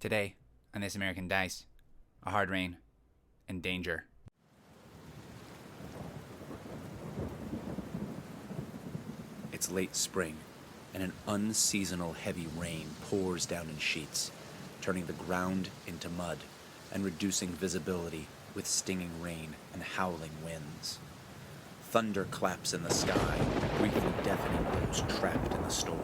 Today, on This American Dice, a hard rain and danger. It's late spring, and an unseasonal heavy rain pours down in sheets, turning the ground into mud and reducing visibility with stinging rain and howling winds. Thunder claps in the sky, briefly deafening those trapped in the storm.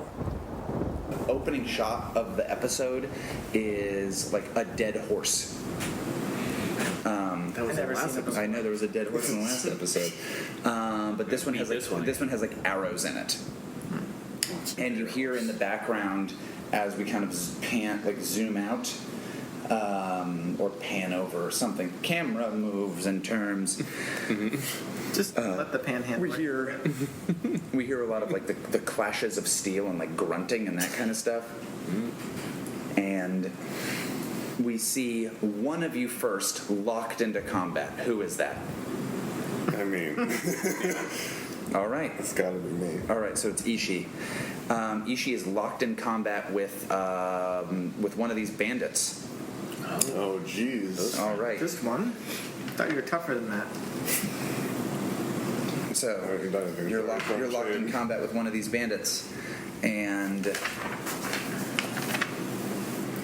The opening shot of the episode is like a dead horse. That was the last episode. I know there was a dead horse in the last episode, but this one has like arrows in it, and you hear in the background as we kind of zoom out. Or pan over or something. Camera moves and turns. Just let the pan handle. We hear a lot of like the clashes of steel and like grunting and that kind of stuff. And we see one of you first locked into combat. Who is that? I mean, all right, it's got to be me. All right, so it's Ishi. Ishi is locked in combat with one of these bandits. Oh, jeez. All right. Just one? I thought you were tougher than that. So you're locked in combat with one of these bandits, and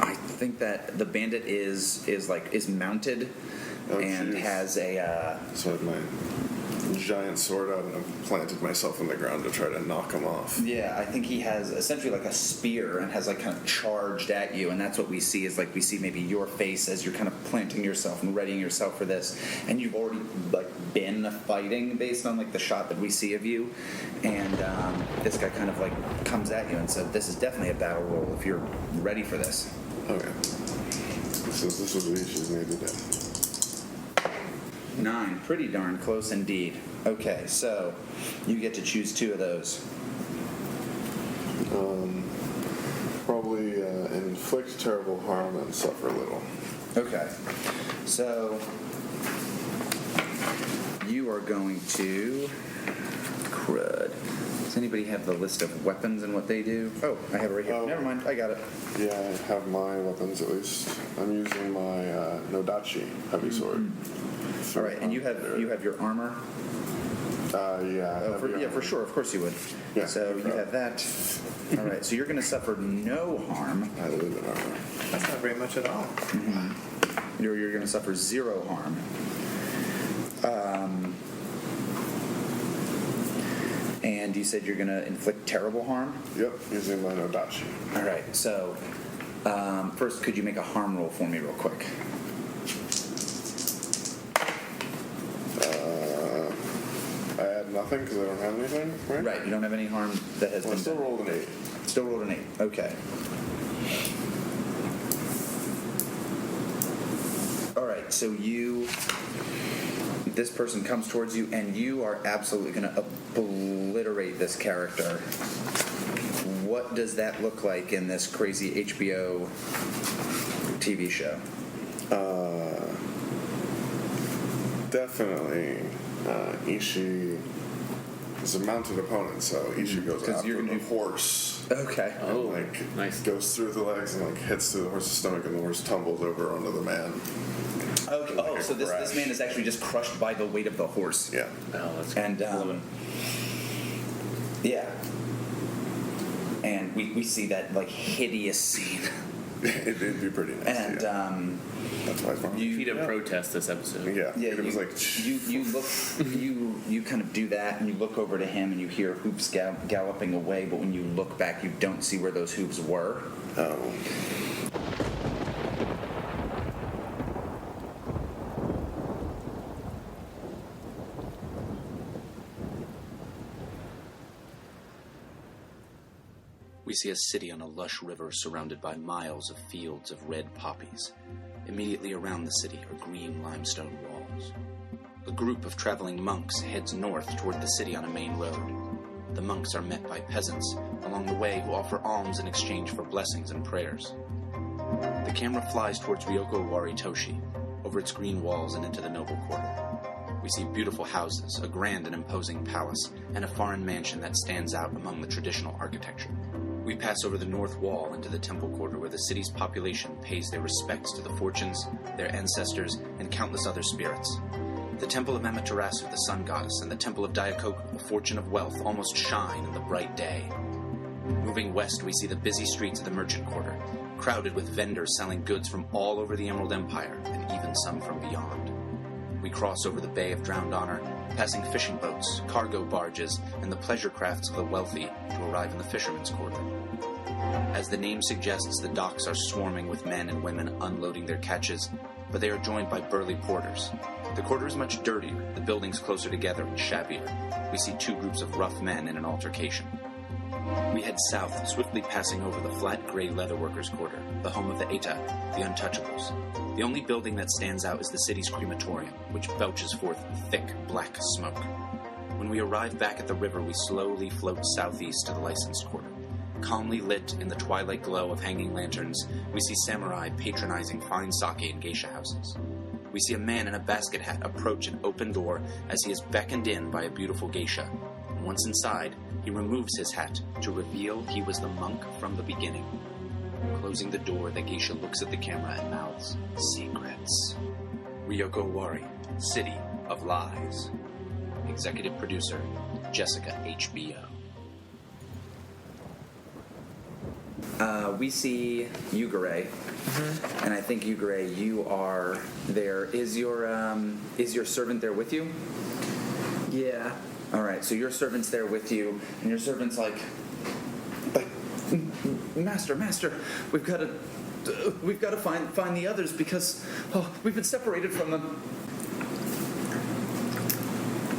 I think that the bandit is mounted and has a. So with my giant sword out, and I've planted myself in the ground to try to knock him off. Yeah, I think he has essentially like a spear and has like kind of charged at you, and that's what we see is like we see maybe your face as you're kind of planting yourself and readying yourself for this, and you've already like been fighting based on like the shot that we see of you, and this guy kind of like comes at you and said, "This is definitely a battle roll if you're ready for this." Okay. So this was what Ishi's needed to 9, pretty darn close indeed. Okay, so you get to choose 2 of those. Probably inflict terrible harm and suffer little. Okay, so you are going to crud. Does anybody have the list of weapons and what they do? Oh, I have it right here. Never mind, I got it. Yeah, I have my weapons at least. I'm using my Nodachi heavy sword. All right, and you have your armor. Yeah. For sure. Of course you would. Yeah. So you have that. All right. So you're going to suffer no harm. I lose in armor. That's not very much at all. Mm-hmm. You're going to suffer 0 harm. And you said you're going to inflict terrible harm. Yep, using my Nodachi. All right. So first, could you make a harm roll for me, real quick? Nothing because I don't have anything, right? Right, you don't have any harm that has been still done. rolled an 8. Still rolled an 8, okay. Alright, so this person comes towards you and you are absolutely going to obliterate this character. What does that look like in this crazy HBO TV show? Definitely. Ishi is a mounted opponent, so Ishi goes after the horse. Okay. And, nice. Goes through the legs and hits through the horse's stomach, and the horse tumbles over onto the man. Okay. Oh, so this man is actually just crushed by the weight of the horse. Yeah. Oh, that's and yeah. And we see that like hideous scene. It'd be pretty nice. And that's why Hida protest this episode. Yeah. It was like you look you kind of do that and you look over to him and you hear hooves galloping away, but when you look back you don't see where those hooves were. Oh. We see a city on a lush river surrounded by miles of fields of red poppies. Immediately around the city are green limestone walls. A group of traveling monks heads north toward the city on a main road. The monks are met by peasants along the way who offer alms in exchange for blessings and prayers. The camera flies towards Ryoko Owari Toshi, over its green walls and into the noble quarter. We see beautiful houses, a grand and imposing palace, and a foreign mansion that stands out among the traditional architecture. We pass over the north wall into the temple quarter where the city's population pays their respects to the fortunes, their ancestors, and countless other spirits. The temple of Amaterasu, the sun goddess, and the temple of Daikoku, the fortune of wealth, almost shine in the bright day. Moving west, we see the busy streets of the merchant quarter, crowded with vendors selling goods from all over the Emerald Empire, and even some from beyond. We cross over the Bay of Drowned Honor, passing fishing boats, cargo barges, and the pleasure crafts of the wealthy to arrive in the fishermen's quarter. As the name suggests, the docks are swarming with men and women unloading their catches, but they are joined by burly porters. The quarter is much dirtier, the buildings closer together and shabbier. We see two groups of rough men in an altercation. We head south, swiftly passing over the flat gray leatherworkers' quarter, the home of the Eta, the Untouchables. The only building that stands out is the city's crematorium, which belches forth thick, black smoke. When we arrive back at the river, we slowly float southeast to the licensed quarter. Calmly lit in the twilight glow of hanging lanterns, we see samurai patronizing fine sake and geisha houses. We see a man in a basket hat approach an open door as he is beckoned in by a beautiful geisha. And once inside, he removes his hat to reveal he was the monk from the beginning. Closing the door, the geisha looks at the camera and mouths, "Secrets." Ryoko Owari, City of Lies. Executive Producer, Jessica HBO. We see Yugure, and I think Yugure, you are there. Is your servant there with you? Yeah. All right, so your servant's there with you, and your servant's like, master, we've got to find the others because we've been separated from them.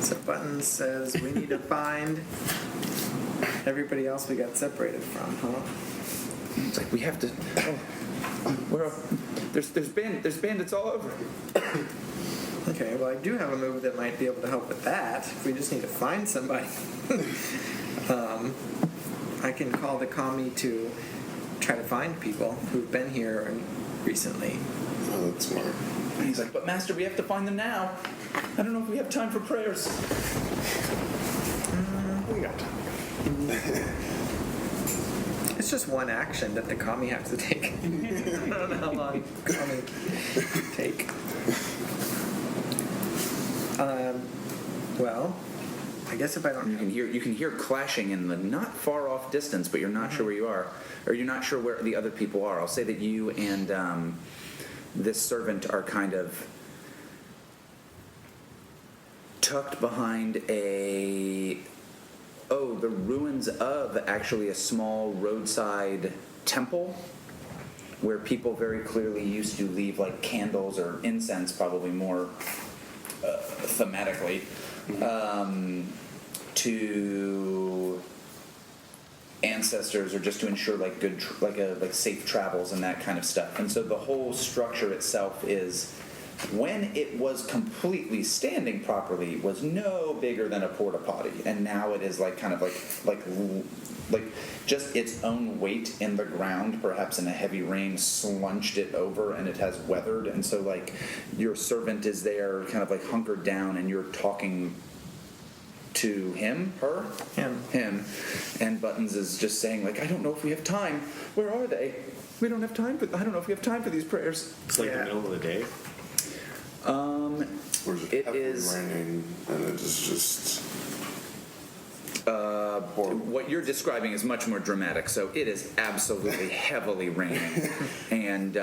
So Button says we need to find everybody else we got separated from, huh? It's like we have to. There's bandits all over. Okay, well, I do have a move that might be able to help with that. We just need to find somebody. I can call the commie to try to find people who've been here recently. Oh, that's smart. And he's like, but master, we have to find them now. I don't know if we have time for prayers. We got time. It's just one action that the commie has to take. I don't know how long commie take. Well, I guess if I don't, You can hear clashing in the not far off distance, but you're not sure where you are, or you're not sure where the other people are. I'll say that you and this servant are kind of tucked behind the ruins of actually a small roadside temple where people very clearly used to leave like candles or incense, probably more thematically, to ancestors or just to ensure like good safe travels and that kind of stuff. And so the whole structure itself is, when it was completely standing properly, was no bigger than a porta potty, and now it is like kind of like just its own weight in the ground, perhaps in a heavy rain, slunched it over, and it has weathered. And so like your servant is there, kind of like hunkered down, and you're talking to him, and Buttons is just saying like, I don't know if we have time. Where are they? We don't have time. I don't know if we have time for these prayers. It's like the middle of the day. Or is It is raining and it is just what you're describing is much more dramatic. So it is absolutely heavily raining, and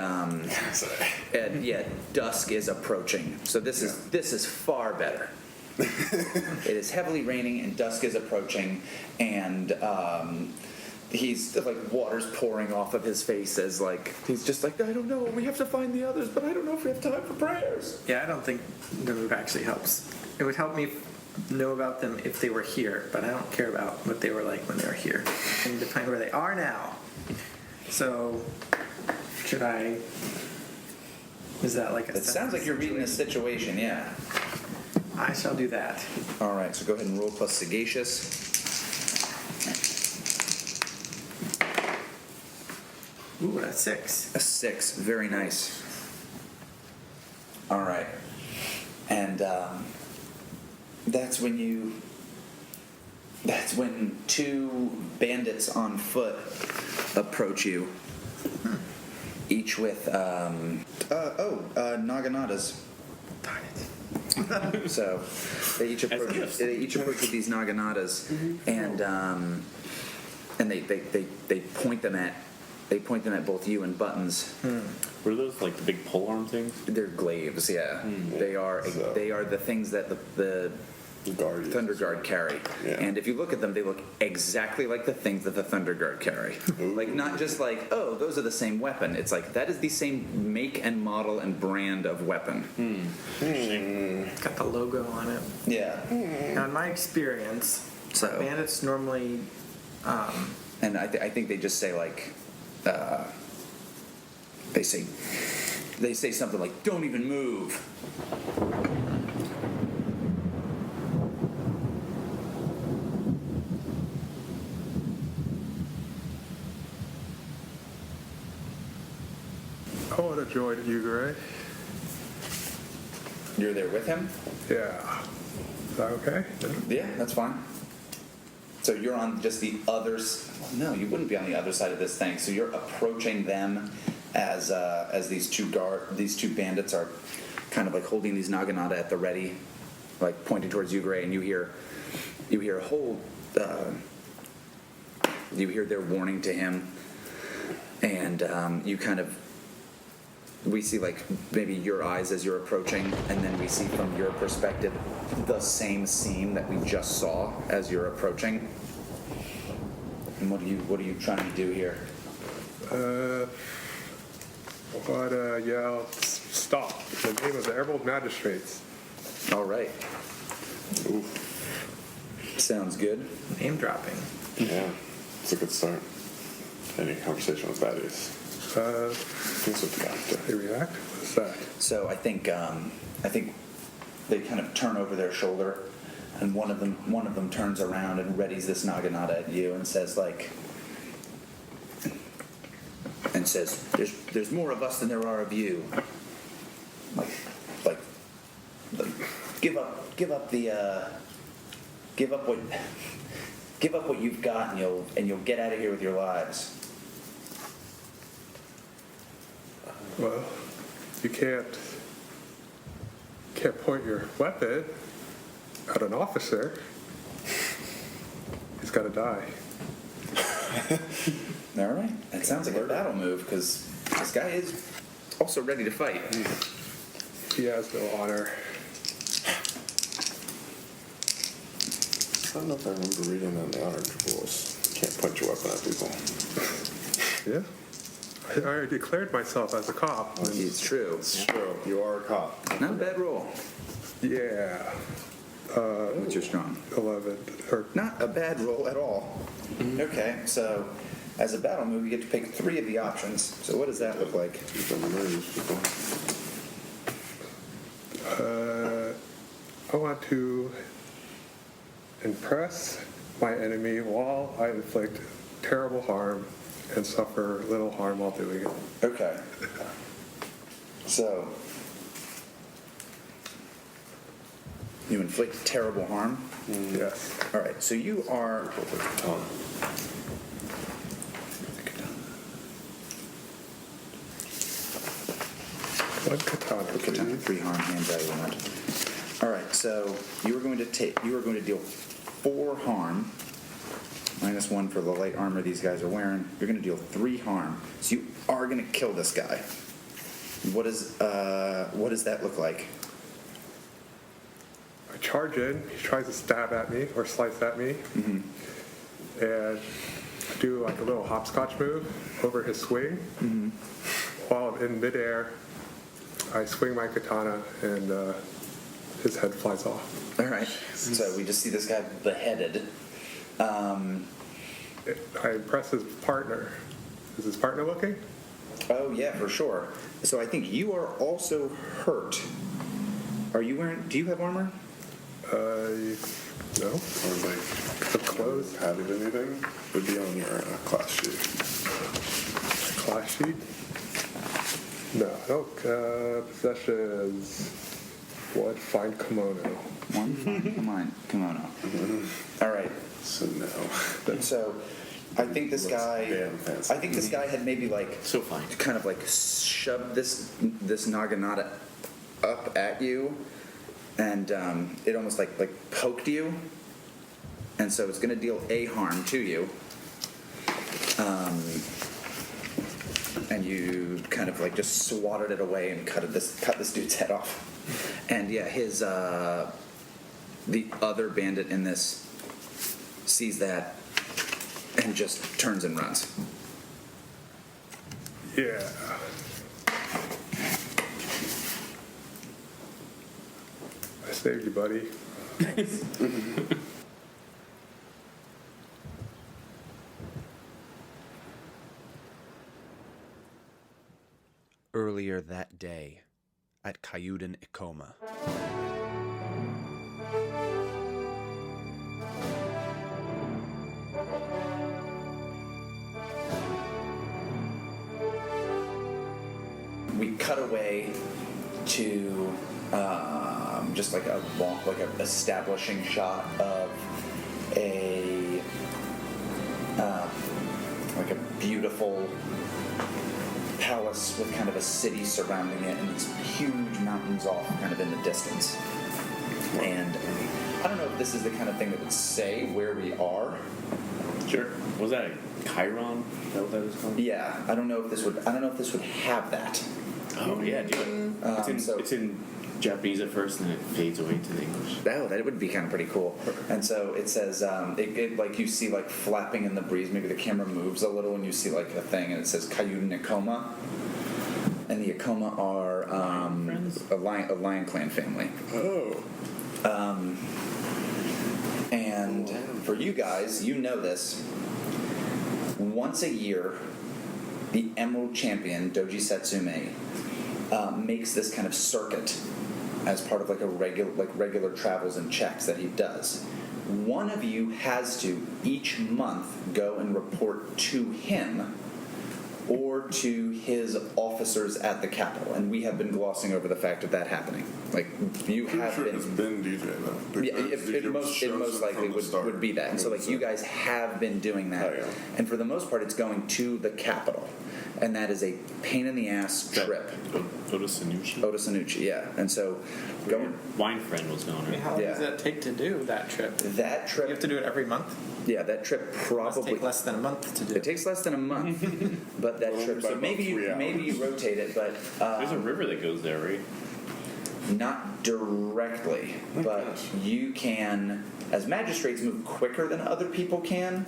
dusk is approaching. So this is far better. It is heavily raining and dusk is approaching, and he's like water's pouring off of his face as like he's just like, I don't know, we have to find the others, but I don't know if we have time for prayers. Yeah, I don't think the move actually helps. It would help me know about them if they were here, but I don't care about what they were like when they were here. I need to find where they are now. So, should I? Is that like a? It sounds like you're reading the situation. Yeah. I shall do that. All right. So go ahead and roll plus sagacious. Ooh, a 6. A 6. Very nice. All right. And that's when you That's when two bandits on foot approach you, each with naganatas. Darn it. So they each approach with these naganatas, and they point them at both you and Buttons. Were those like the big polearm things? They're glaives, yeah. They are the things that the Thunder Guard carry. Yeah. And if you look at them, they look exactly like the things that the Thunder Guard carry. Like, not just like, oh, those are the same weapon. It's like, that is the same make and model and brand of weapon. It's got the logo on it. Yeah. Now, in my experience, So- bandits normally, And I think they just say, like, they say something like, don't even move. I want to join you, Gray. You're there with him? Yeah. Is that okay? Yeah, that's fine. So you're on just the other. No, you wouldn't be on the other side of this thing. So you're approaching them as these two bandits are kind of like holding these naginata at the ready, like pointing towards you, Gray, and you hear a whole. You hear their warning to him, and you kind of. We see like maybe your eyes as you're approaching, and then we see from your perspective the same scene that we just saw as you're approaching. And what are you trying to do here? Want to yell, stop, in the name of the Emerald Magistrates. All right. Sounds good. name dropping. Yeah, it's a good start. Any conversation with baddies. Things with the doctor. They react? What's that? So I think they kind of turn over their shoulder, and one of them turns around and readies this naginata at you and says there's more of us than there are of you. Like give up what you've got, and you'll get out of here with your lives. Well, you can't point your weapon at an officer. He's got to die. All right, that sounds like a battle move, because this guy is also ready to fight. He has no honor. I don't know if I remember reading on the honor rules. Can't point your weapon at people. Yeah? I already declared myself as a cop. It's true. It's true. You are a cop. Not a bad roll. Yeah. What's your strong? 11. Or Not a bad roll at all. Okay, so as a battle move, you get to pick 3 of the options. So what does that look like? You can murder people. I want to impress my enemy while I inflict terrible harm and suffer little harm while doing it. Okay. So you inflict terrible harm. Yes. All right. So you are. One katana, Katana, please. 3 harm, hand value on it. All right. So you are going to deal 4 harm. -1 for the light armor these guys are wearing. You're going to deal 3 harm. So you are going to kill this guy. What does that look like? I charge in. He tries to stab at me or slice at me. Mm-hmm. And I do like a little hopscotch move over his swing. Mm-hmm. While I'm in midair, I swing my katana and his head flies off. All right. So we just see this guy beheaded. I impress his partner. Is his partner looking? Oh yeah, for sure. So I think you are also hurt. Are you wearing? Do you have armor? No. Or like The clothes. padded anything would be on your class sheet. Class sheet? No, I don't. Possessions. What? Find kimono. 1 fine kimono. All right. So no. So, I think this guy. Damn fancy. I think this guy had maybe like So fine. kind of like shoved this naginata up at you, and it almost like poked you, and so it's going to deal a harm to you. And you kind of like just swatted it away and cut this dude's head off. And yeah, his the other bandit in this sees that and just turns and runs. Yeah. I saved you, buddy. Earlier that day, at Kyuden Ikoma. We cut away to just like a long, like an establishing shot of a like a beautiful palace with kind of a city surrounding it and these huge mountains off kind of in the distance. And I don't know if this is the kind of thing that would say where we are. Sure. Was that a Chiron? Is that what that was called? Yeah, I don't know if this would have that. Oh yeah, do it. It's in Japanese at first, and then it fades away to the English. Oh, that would be kind of pretty cool. And so it says, it like you see like flapping in the breeze. Maybe the camera moves a little, and you see like a thing, and it says Kyuden Ikoma. And the Ikoma are a lion clan family. Oh. And for you guys, you know this. Once a year, the Emerald Champion Doji Setsume makes this kind of circuit as part of like regular travels and checks that he does. One of you has to each month go and report to him or to his officers at the capital, and we have been glossing over the fact of that happening. Like you Pretty have sure been. it's been DJ though. Yeah, it most likely would be that. And so, like, you guys have been doing that. Oh, yeah. And for the most part, it's going to the capital. And that is a pain-in-the-ass trip. Otosanuchi? Otosanuchi, yeah. And so, going... Wine friend was going I mean, on. how long Yeah. does that take to do that trip? That You trip... have to do it every month? Yeah, that trip Must probably... take less than a month to do. It takes less than a month. But that Well, trip... by So about maybe 3 you rotate it, but... There's a river that goes there, right? Not directly, but gosh. you can... As magistrates move quicker than other people can...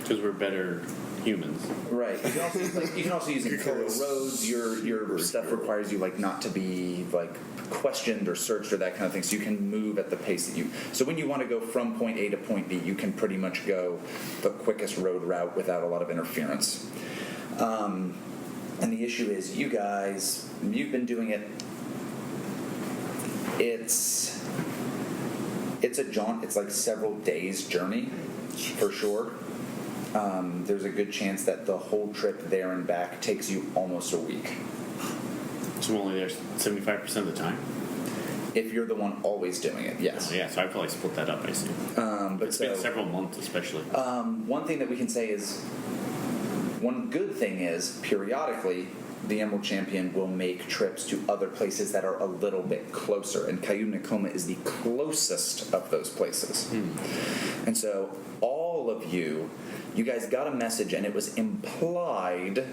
Because we're better humans. Right. You can also use imperial roads. Your stuff requires you like not to be like questioned or searched or that kind of thing. So you can move at the pace that you. So when you want to go from point A to point B, you can pretty much go the quickest road route without a lot of interference. And the issue is, you've been doing it. It's a jaunt. It's like several days' journey, for sure. There's a good chance that the whole trip there and back takes you almost a week. So we're only there 75% of the time? If you're the one always doing it, yes. Oh, yeah, so I'd probably split that up, I see. But It's been several months, especially. one thing that we can say is, one good thing is, periodically, the Emerald Champion will make trips to other places that are a little bit closer, and Kyuden Ikoma is the closest of those places. And so, all of you guys got a message, and it was implied,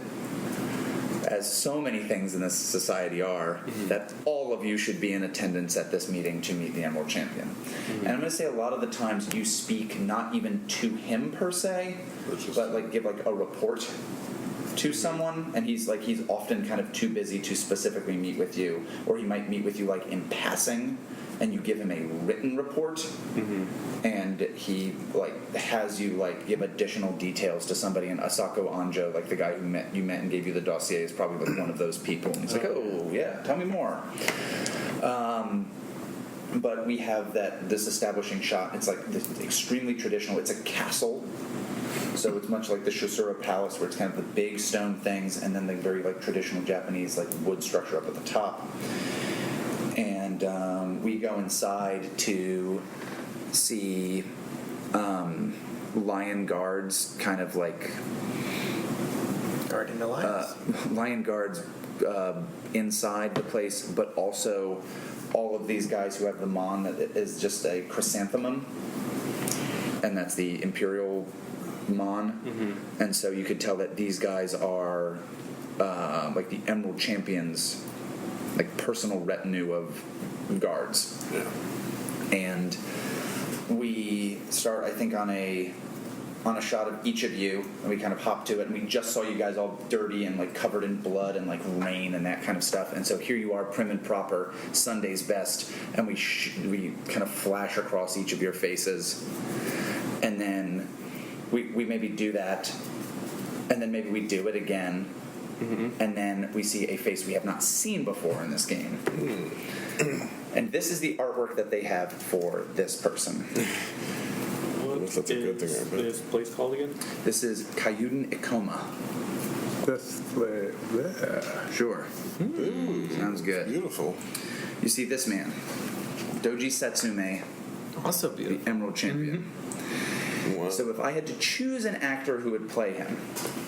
as so many things in this society are, that all of you should be in attendance at this meeting to meet the Emerald Champion. And I'm going to say a lot of the times you speak not even to him per se, but like give like a report to someone, and he's often kind of too busy to specifically meet with you, or he might meet with you like in passing, and you give him a written report, and he like has you like give additional details to somebody. And Asako Anjo, like the guy who you met and gave you the dossier, is probably like one of those people. And he's like, oh yeah, tell me more. But we have this establishing shot. It's like extremely traditional. It's a castle. So it's much like the Shosura Palace, where it's kind of the big stone things, and then the very like traditional Japanese like wood structure up at the top. And we go inside to see lion guards, kind of like Guarding the lions. lion guards inside the place, but also all of these guys who have the mon that is just a chrysanthemum, and that's the imperial mon. And so you could tell that these guys are like the Emerald Champions, like personal retinue of guards. And we start, I think, on a shot of each of you, and we kind of hop to it, and we just saw you guys all dirty and like covered in blood and like rain and that kind of stuff. And so here you are, prim and proper, Sunday's best, and we kind of flash across each of your faces, and then we maybe do that, and then maybe we do it again, and then we see a face we have not seen before in this game. And this is the artwork that they have for this person. That's a good thing, I bet. This place called again? This is Kayuden Ikoma. This way. Yeah. Sure. Sounds good. Beautiful. You see this man, Doji Satsume, Also the beautiful. Emerald Champion. Wow. So if I had to choose an actor who would play him,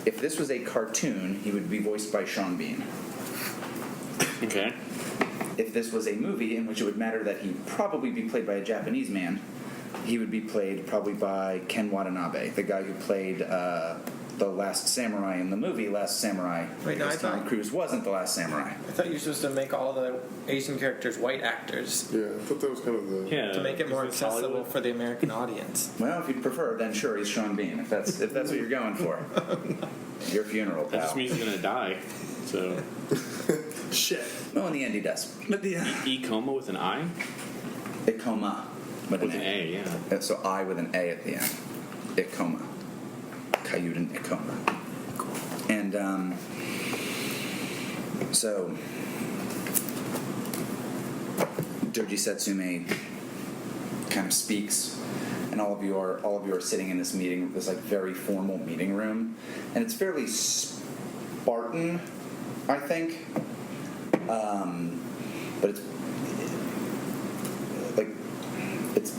if this was a cartoon, he would be voiced by Sean Bean. Okay. If this was a movie in which it would matter that he probably be played by a Japanese man, he would be played probably by Ken Watanabe, the guy who played the Last Samurai in the movie Last Samurai. Wait, no, because I thought- Tom Cruise wasn't the Last Samurai. I thought you were supposed to make all the Asian characters white actors Yeah, I thought that was kind of the... Yeah. to make it more is this accessible Hollywood? for the American audience. Well, if you'd prefer, then sure, he's Sean Bean. If that's what you're going for, your funeral, That just pal. means he's gonna die. So Shit. No, in the end he does. But the E-coma with an I? Ikoma with With an A, yeah. So I with an A at the end. Ikoma. Kayuden Ikoma. And so Doji Satsume kind of speaks, and all of you are sitting in this meeting, this like very formal meeting room, and it's fairly Spartan, I think. But it's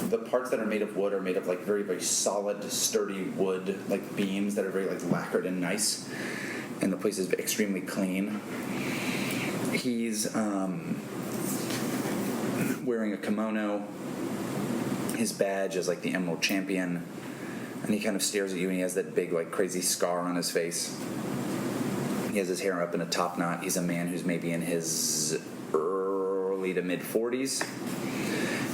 the parts that are made of wood are made of like very, very solid, sturdy wood, like beams that are very like lacquered and nice, and the place is extremely clean. He's wearing a kimono. His badge is like the Emerald Champion, and he kind of stares at you, and he has that big like crazy scar on his face. He has his hair up in a top knot. He's a man who's maybe in his early to mid 40s.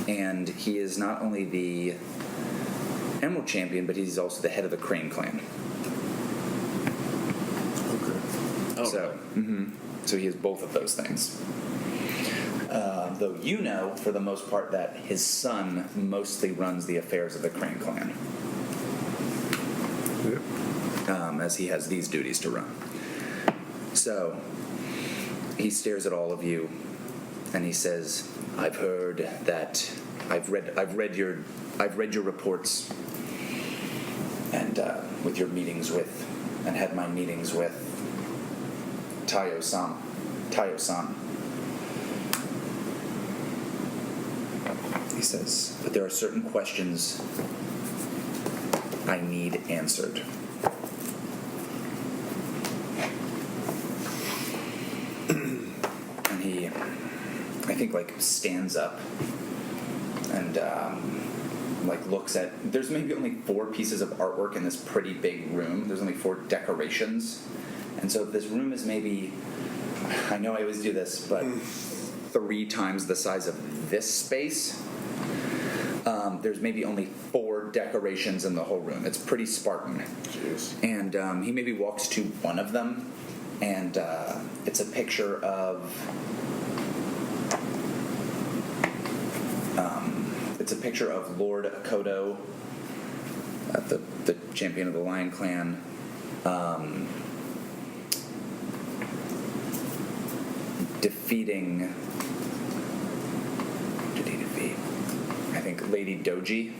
And he is not only the Emerald Champion, but he's also the head of the Crane Clan. Okay. So he is both of those things. Though you know, for the most part, that his son mostly runs the affairs of the Crane Clan. Yep. As he has these duties to run. So he stares at all of you, and he says, "I've heard that I've read your reports, and with your meetings with, and had my meetings with Tayo-san. He says, but there are certain questions I need answered." And he, I think, like stands up and like looks at. There's maybe only 4 pieces of artwork in this pretty big room. There's only 4 decorations, and so this room is maybe. I know I always do this, but 3 times the size of this space. There's maybe only 4 decorations in the whole room. It's pretty Spartan. Jeez. And he maybe walks to one of them, and it's a picture of Lord Akodo, the champion of the Lion Clan. Defeating. Who did he defeat? I think Lady Doji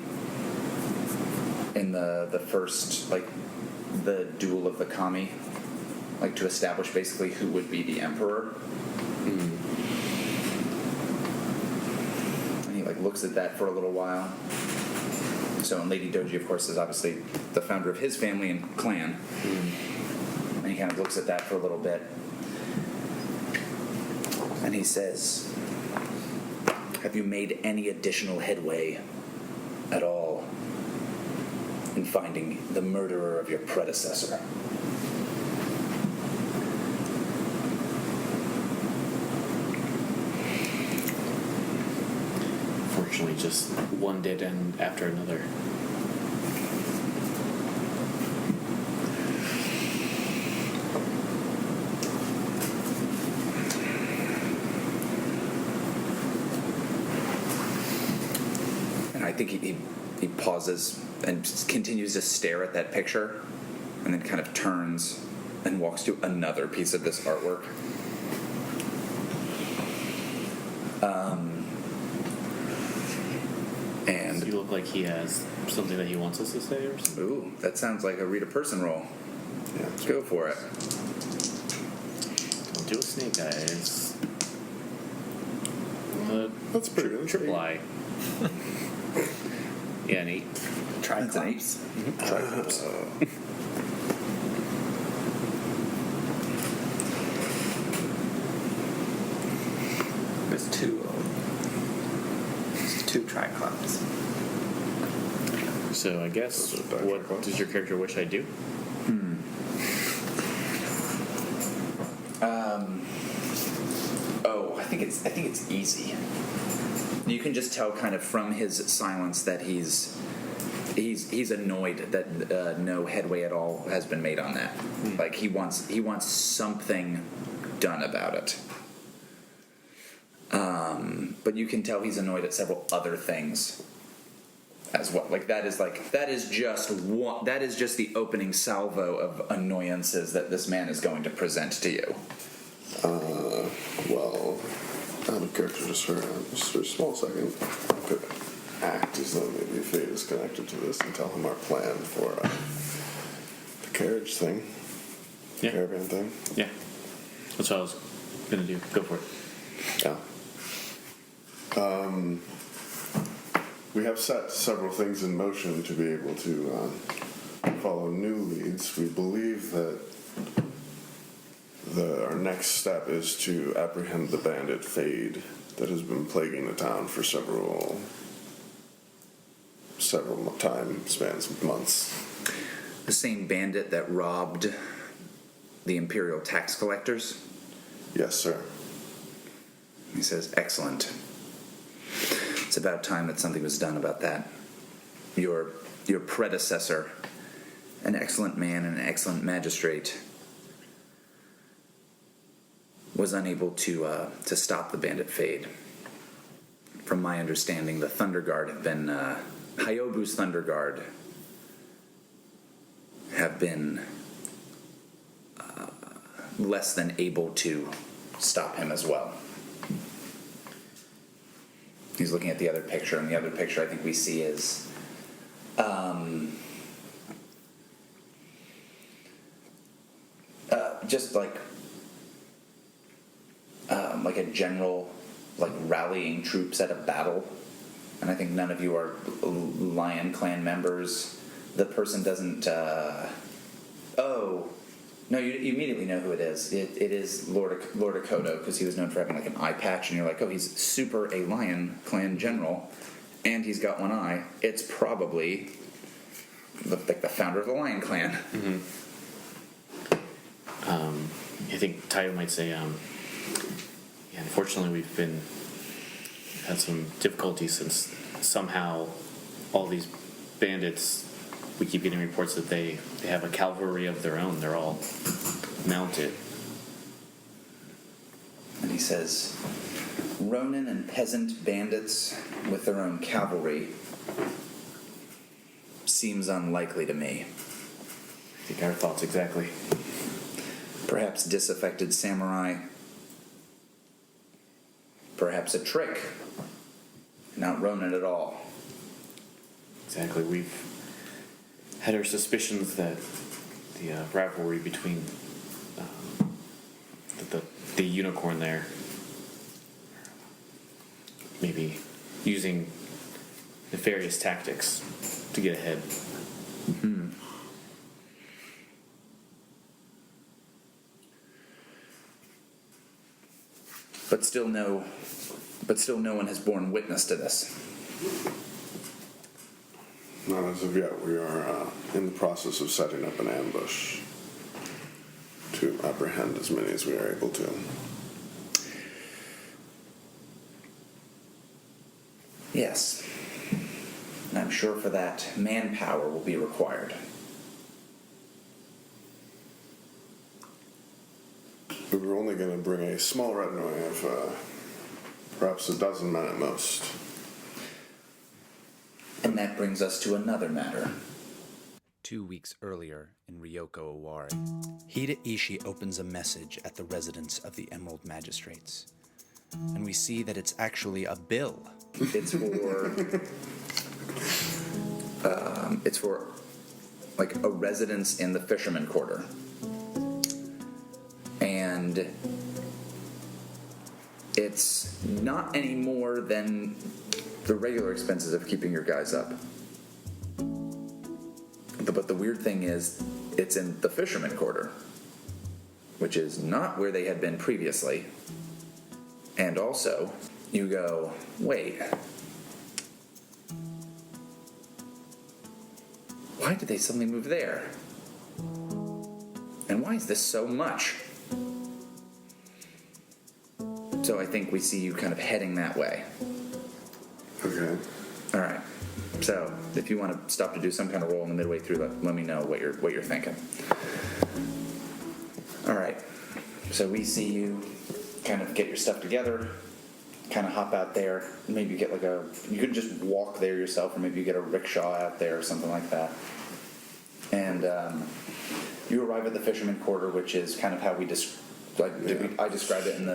in the first, like, the duel of the kami, like to establish basically who would be the emperor. And he like looks at that for a little while, So, and Lady Doji, of course, is obviously the founder of his family and clan. And he kind of looks at that for a little bit. And he says, have you made any additional headway at all in finding the murderer of your predecessor? Fortunately, just one dead end after another. And I think he pauses and continues to stare at that picture and then kind of turns and walks to another piece of this artwork. Does he look like he has something that he wants us to say or something? Ooh, that sounds like a read a person roll. Yeah. Let's go for it. Don't do a snake eyes. That's pretty good. Triple I. Yeah, an 8. That's an 8. Triclops. There's two of them. There's two triclops. So I guess, what does your character wish I do? I think it's easy. You can just tell kind of from his silence that he's annoyed that no headway at all has been made on that. Like he wants something done about it. But you can tell he's annoyed at several other things as well. That is just the opening salvo of annoyances that this man is going to present to you. Well, I have a character just for a small second. I could act as though maybe fate is connected to this and tell him our plan for the carriage thing. Yeah. Caravan thing. Yeah. That's what I was going to do. Go for it. Yeah. We have set several things in motion to be able to follow new leads. We believe that our next step is to apprehend the bandit Fade that has been plaguing the town for several time spans, months. The same bandit that robbed the Imperial tax collectors? Yes, sir. He says, excellent. It's about time that something was done about that. Your predecessor, an excellent man and an excellent magistrate, was unable to stop the bandit Fade. From my understanding, the Thunder Guard have been Hyobu's Thunder Guard have been less than able to stop him as well. He's looking at the other picture, and the other picture I think we see is just like a general rallying troops at a battle. And I think none of you are Lion Clan members. The person doesn't. Oh, no! You immediately know who it is. It is Lord Akodo, because he was known for having an eye patch, and you're like, oh, he's super a Lion Clan general, and he's got one eye. It's probably the founder of the Lion Clan. Mm-hmm. I think Tayo might say, unfortunately, we've had some difficulties since somehow all these bandits, we keep getting reports that they have a cavalry of their own. They're all mounted. And he says, Ronin and peasant bandits with their own cavalry seems unlikely to me. I think our thoughts exactly. Perhaps disaffected samurai. Perhaps a trick. Not Ronin at all. Exactly. We've had our suspicions that the rivalry between the unicorn there maybe using nefarious tactics to to get ahead. But still no one has borne witness to this. Not as of yet. We are in the process of setting up an ambush to apprehend as many as we are able to. Yes. And I'm sure for that, manpower will be required. We were only going to bring a small retinue of perhaps a dozen men at most. And that brings us to another matter. 2 weeks earlier in Ryoko Owari, Hida Ishi opens a message at the residence of the Emerald Magistrates. And we see that it's actually a bill. It's for like a residence in the fisherman quarter. And it's not any more than the regular expenses of keeping your guys up. But the weird thing is, it's in the fisherman quarter, which is not where they had been previously. And also, you go, wait, why did they suddenly move there? And why is this so much? So I think we see you kind of heading that way. Okay. All right. So if you want to stop to do some kind of roll in the midway through, let me know what you're thinking. All right. So we see you kind of get your stuff together, kind of hop out there. Maybe you get you could just walk there yourself, or maybe you get a rickshaw out there or something like that. And you arrive at the fisherman quarter, which is kind of how I described it in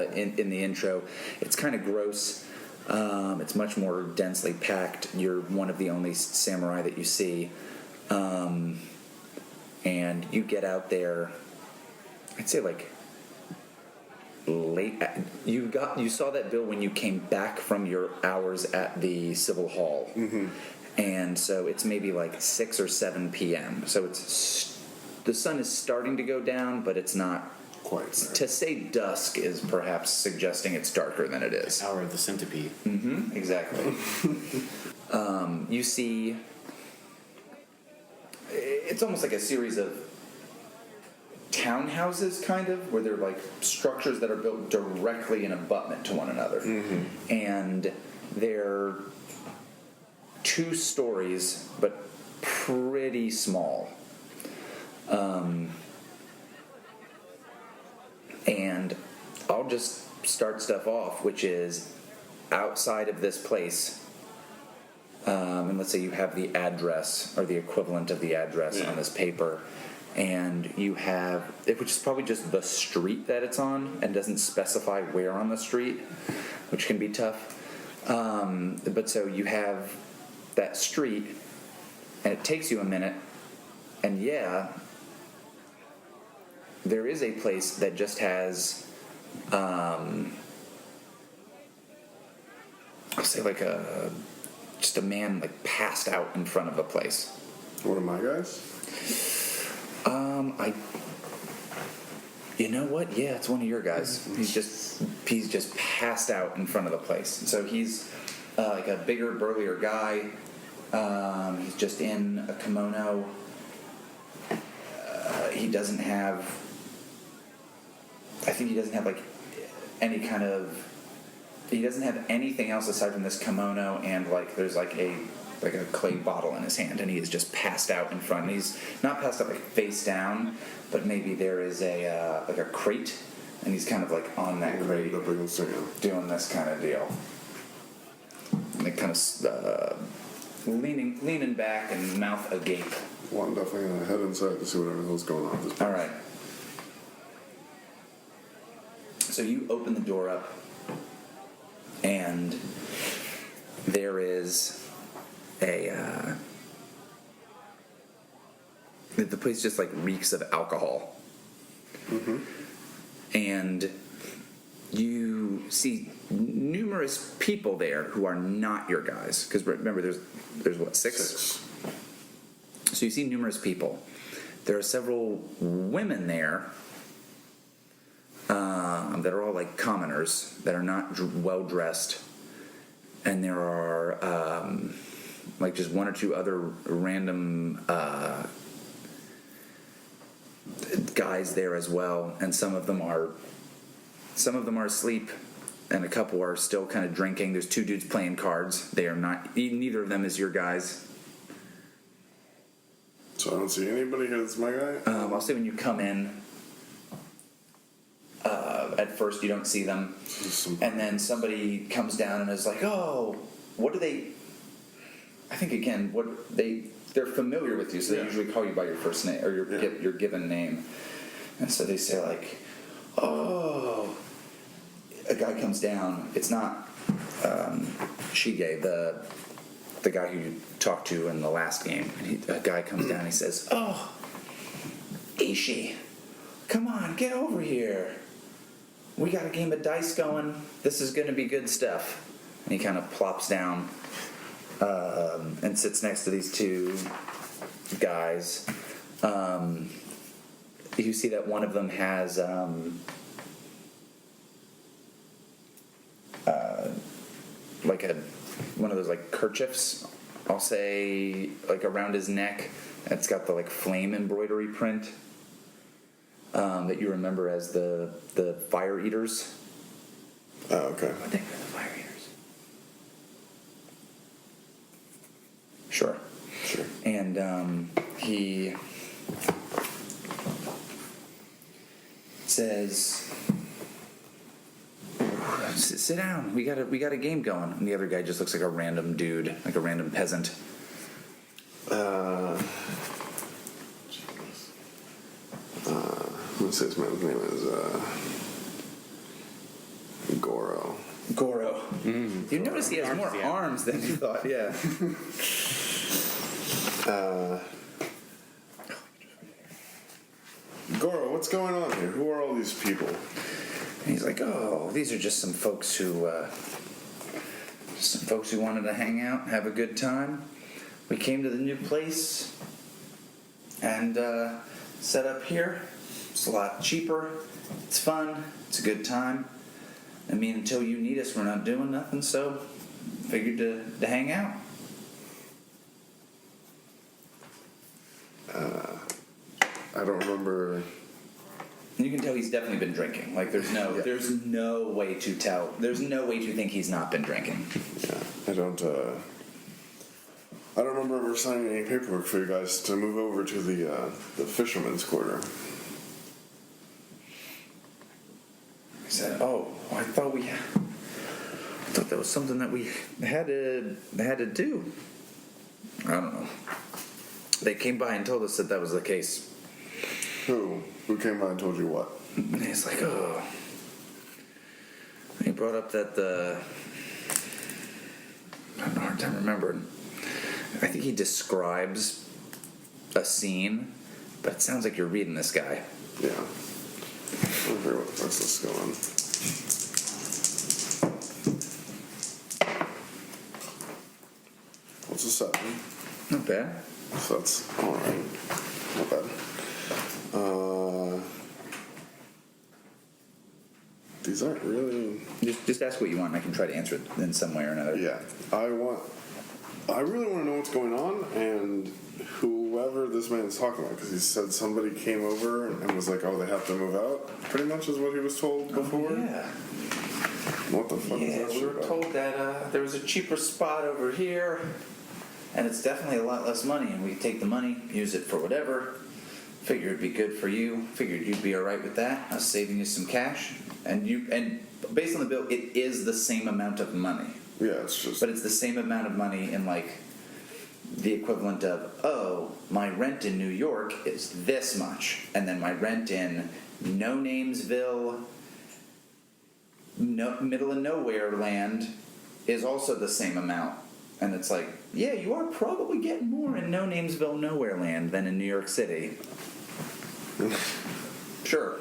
the intro. It's kind of gross. It's much more densely packed. You're one of the only samurai that you see. And you get out there, I'd say like late. You saw that bill when you came back from your hours at the civil hall. Mm-hmm. And so it's maybe like 6 or 7 p.m. So the sun is starting to go down, but it's not Quite there. To say dusk is perhaps suggesting it's darker than it is. Hour of the centipede. Mm-hmm, exactly. You see, it's almost like a series of townhouses, kind of, where they're like structures that are built directly in abutment to one another. Mm-hmm. And they're 2 stories, but pretty small. And I'll just start stuff off, which is outside of this place. And let's say you have the address or the equivalent of the address on this paper, and you have, which is probably just the street that it's on and doesn't specify where on the street, which can be tough. But so you have that street, and it takes you a minute, and there is a place that just has, I'll say like just a man like passed out in front of a place. One of my guys? You know what? Yeah, it's one of your guys. He's just passed out in front of the place. So he's like a bigger, burlier guy. He's just in a kimono. He doesn't have like any kind of. He doesn't have anything else aside from this kimono, and like there's like a clay bottle in his hand, and he is just passed out in front. And he's not passed out like face down, but maybe there is a like a crate, and he's kind of like on that crate, doing this kind of deal. And it kind of leaning back and mouth agape. Well, I'm definitely gonna head inside to see whatever the hell's going on. All right. So you open the door up, and there is the place just like reeks of alcohol. Mm-hmm. And you see numerous people there who are not your guys, because remember there's what, 6? So you see numerous people. There are several women there that are all like commoners that are not well dressed, and there are like just one or two other random guys there as well, and some of them are asleep, and a couple are still kind of drinking. There's two dudes playing cards. They are not. Neither of them is your guys. So I don't see anybody here that's my guy? I'll say when you come in, at first you don't see them, and then somebody comes down and is like, "Oh, what do they?" I think again, they're familiar with you, so they usually call you by your first name or your given name, and so they say like, "Oh." A guy comes down. It's not Shige, the guy who you talked to in the last game. And a guy comes down and he says, "Oh, Ishi, come on, get over here. We got a game of dice going. This is going to be good stuff." And he kind of plops down and sits next to these two guys. You see that one of them has like one of those like kerchiefs, I'll say, like around his neck. It's got the like flame embroidery print that you remember as the fire eaters. Oh, okay. I think they're the fire eaters. Sure. And he says, "Sit down. We got a game going." And the other guy just looks like a random dude, like a random peasant. I'm gonna say this man's name is Goro. Goro. You notice he has more arms than you thought. Yeah. Goro, what's going on here? Who are all these people? And he's like, "Oh, these are just some folks who wanted to hang out, have a good time. We came to the new place and set up here. It's a lot cheaper. It's fun. It's a good time. I mean, until you need us, we're not doing nothing. So, figured to hang out." I don't remember. You can tell he's definitely been drinking. Like there's no way to tell. There's no way to think he's not been drinking. Yeah, I don't remember ever signing any paperwork for you guys to move over to the fisherman's quarter. I said, "Oh, I thought that was something that we had to do." I don't know. They came by and told us that was the case. Who came by and told you what? And he's like, "Oh." He brought up that I have a hard time remembering. I think he describes a scene, but it sounds like you're reading this guy. Yeah. I don't hear what the rest is going on. What's a 7? Not bad. So that's alright. Not bad. These aren't really... Just ask what you want, and I can try to answer it in some way or another. Yeah. I really want to know what's going on, and whoever this man's talking about, because he said somebody came over and was like, "Oh, they have to move out," pretty much is what he was told before. Yeah. What the fuck is Yeah, that we shit were about? told that there was a cheaper spot over here, and it's definitely a lot less money, and we could take the money, use it for whatever. Figured it'd be good for you. Figured you'd be all right with that. I was saving you some cash, and based on the bill, it is the same amount of money. Yeah, it's just... But it's the same amount of money in like the equivalent of, oh, my rent in New York is this much, and then my rent in No Namesville, middle of nowhere land is also the same amount. And it's like, yeah, you are probably getting more in No Namesville nowhere land than in New York City. Sure.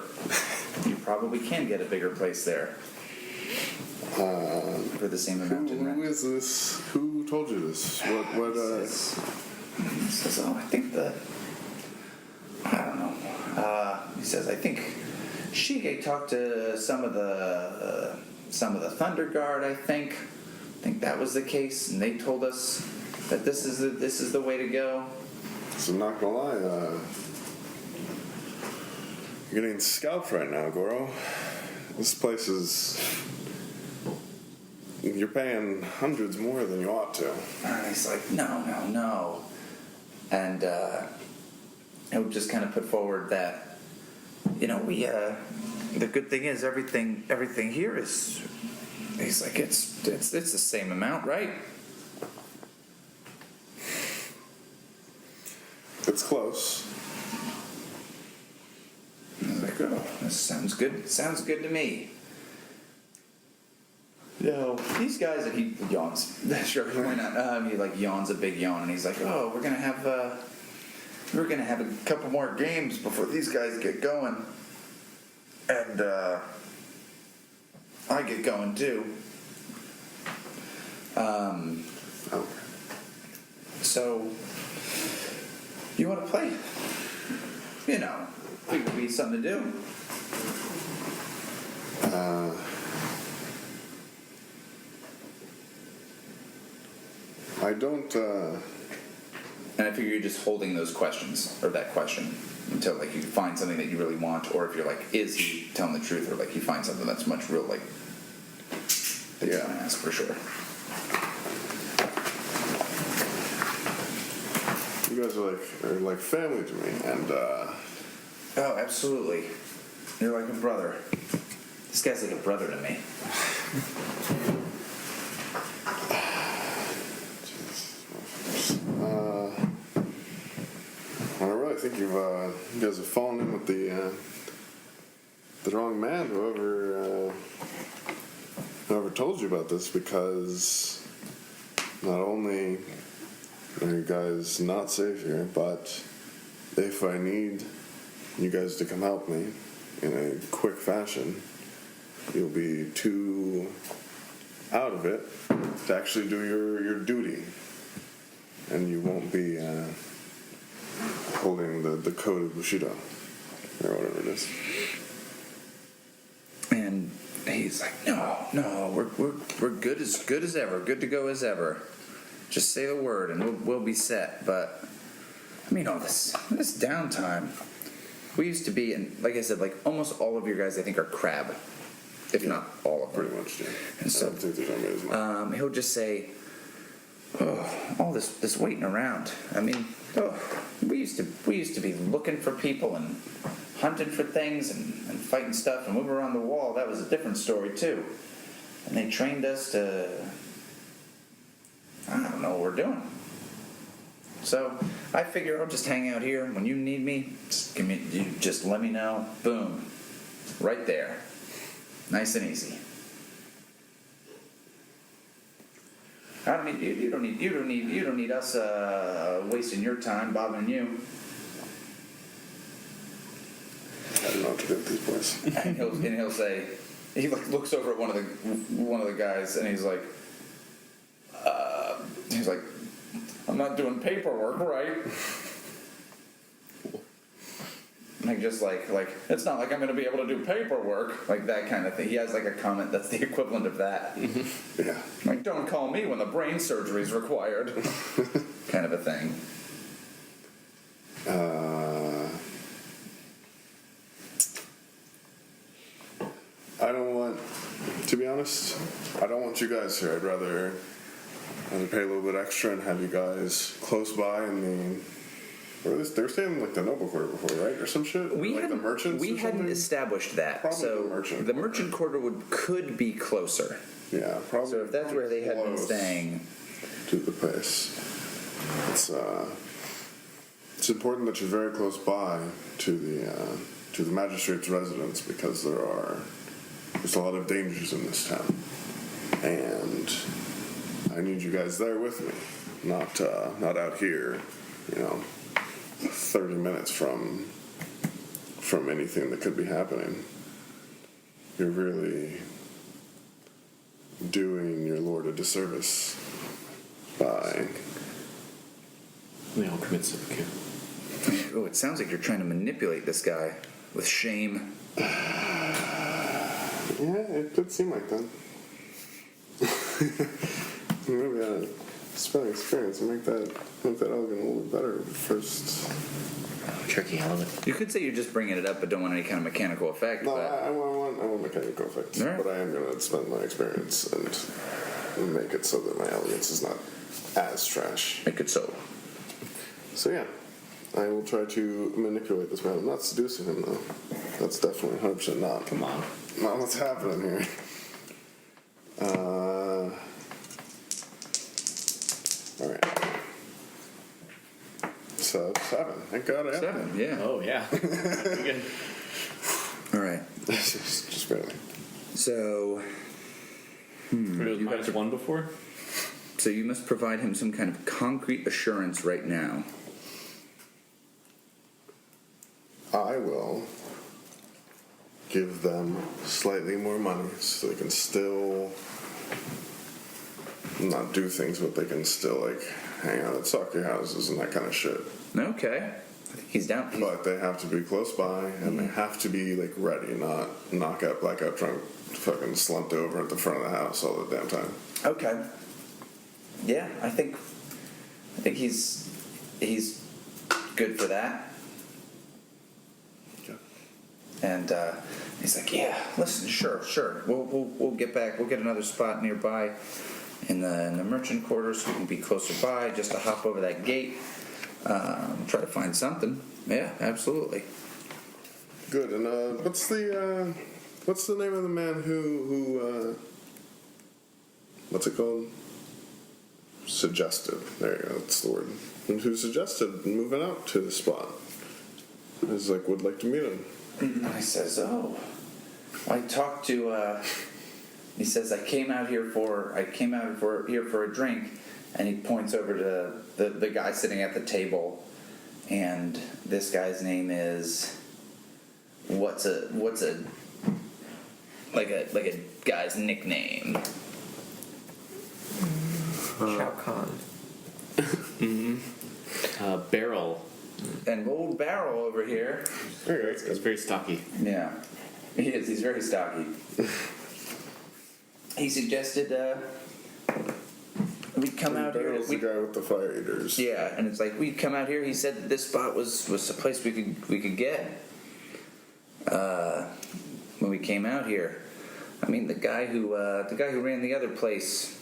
You probably can get a bigger place there. For the same amount in rent. Who is this? Who told you this? What He says, "Oh, I think I don't know." He says, "I think Shige talked to some of the Thunder Guard. I think that was the case, and they told us that this is the way to go." So I'm not gonna lie, you're getting scalped right now, Goro. This place is... You're paying hundreds more than you ought to. And he's like, no. And he'll just kind of put forward that, the good thing is everything here is, he's like, it's the same amount, right? It's close. I was like, oh, this sounds good. Sounds good to me. These guys, and he yawns. Sure, why not? He yawns a big yawn, and he's like, "Oh, we're gonna have a couple more games before these guys get going, and I get going too. So you want to play? Think it would be something to do." I don't, And I figure you're just holding those questions, or that question, until you find something that you really want, or if you're is he telling the truth, or you find something that's much real, that you're gonna ask for sure. you guys are like family to me, and Oh, absolutely. You're like a brother. This guy's like a brother to me. I really think you guys have fallen in with the wrong man, whoever told you about this, because not only are you guys not safe here, but if I need you guys to come help me in a quick fashion, you'll be too out of it to actually do your duty, and you won't be holding the code of Bushido, or whatever it is. And he's like, no, we're good as ever, good to go as ever. Just say the word and we'll be set. But all this downtime, we used to be, and like I said, almost all of your guys, I think, are crab, if not all of them. Pretty much, yeah. And so, I don't think there's anybody as much. he'll just say, "Oh, all this waiting around. We used to be looking for people and hunting for things and fighting stuff, and when we were on the wall, that was a different story too. And they trained us to, I don't know what we're doing. So I figure I'll just hang out here. When you need me, just let me know. Boom, right there, nice and easy. I don't need you. You don't need us wasting your time bothering you." I don't know what to do with these boys. And he'll say, he looks over at one of the guys, and he's like, "I'm not doing paperwork, right?" Just like it's not like I'm going to be able to do paperwork, that kind of thing. He has a comment that's the equivalent of that. Yeah. Don't call me when the brain surgery is required, kind of a thing. To be honest, I don't want you guys here. I'd rather pay a little bit extra and have you guys close by in the... They were staying in the noble quarter before, right? Or some shit? We the merchants We or hadn't something? established that. Probably so the merchant quarter could be closer. Yeah, probably. So if that's where they had been close staying... to the place. It's important that you're very close by to the magistrate's residence, because there's a lot of dangers in this town, and I need you guys there with me, not out here, 30 minutes from anything that could be happening. You're really doing your lord a disservice by They all commit seppuku. Oh, it sounds like you're trying to manipulate this guy with shame. Yeah, it did seem like that. Maybe I spend experience and make that elegant a little bit better first. Tricky element. You could say you're just bringing it up, but don't want any kind of mechanical effect. No, but I want mechanical effects, All right. but I am going to spend my experience and make it so that my elegance is not as trash. make it so. So yeah, I will try to manipulate this man. I'm not seducing him though. That's definitely 100% not. Come on. Not what's happening here. All right. So 7. Thank God I have 7, yeah. Oh, yeah. Good. All right. just barely. So, It was -1 before? so you must provide him some kind of concrete assurance right now. I will give them slightly more money so they can still not do things, but they can still like hang out at soccer houses and that kind of shit. Okay. I think he's down. But they have to be close by and they have to be like ready, not knockout, blackout drunk, fucking slumped over at the front of the house all the damn time. Okay. Yeah, I think he's good for that. Okay. And he's like, yeah, listen, sure. We'll get back. We'll get another spot nearby in the merchant quarters so we can be closer by, just to hop over that gate. Try to find something. Yeah, absolutely. Good. And what's the name of the man who what's it called? Suggested. There you go. That's the word. And who suggested moving out to the spot? He's like, would like to meet him. And he says, oh, I talked to. He says, I came out here for a drink, and he points over to the guy sitting at the table, and this guy's name is what's a guy's nickname. Shao Kahn. Barrel. And old Barrel over here. It's very stocky. Yeah, he is. He's very stocky. He suggested we'd come out here. Barrel's the guy with the fire eaters. Yeah, and it's like we'd come out here. He said that this spot was the place we could get. When we came out here, I mean the guy who ran the other place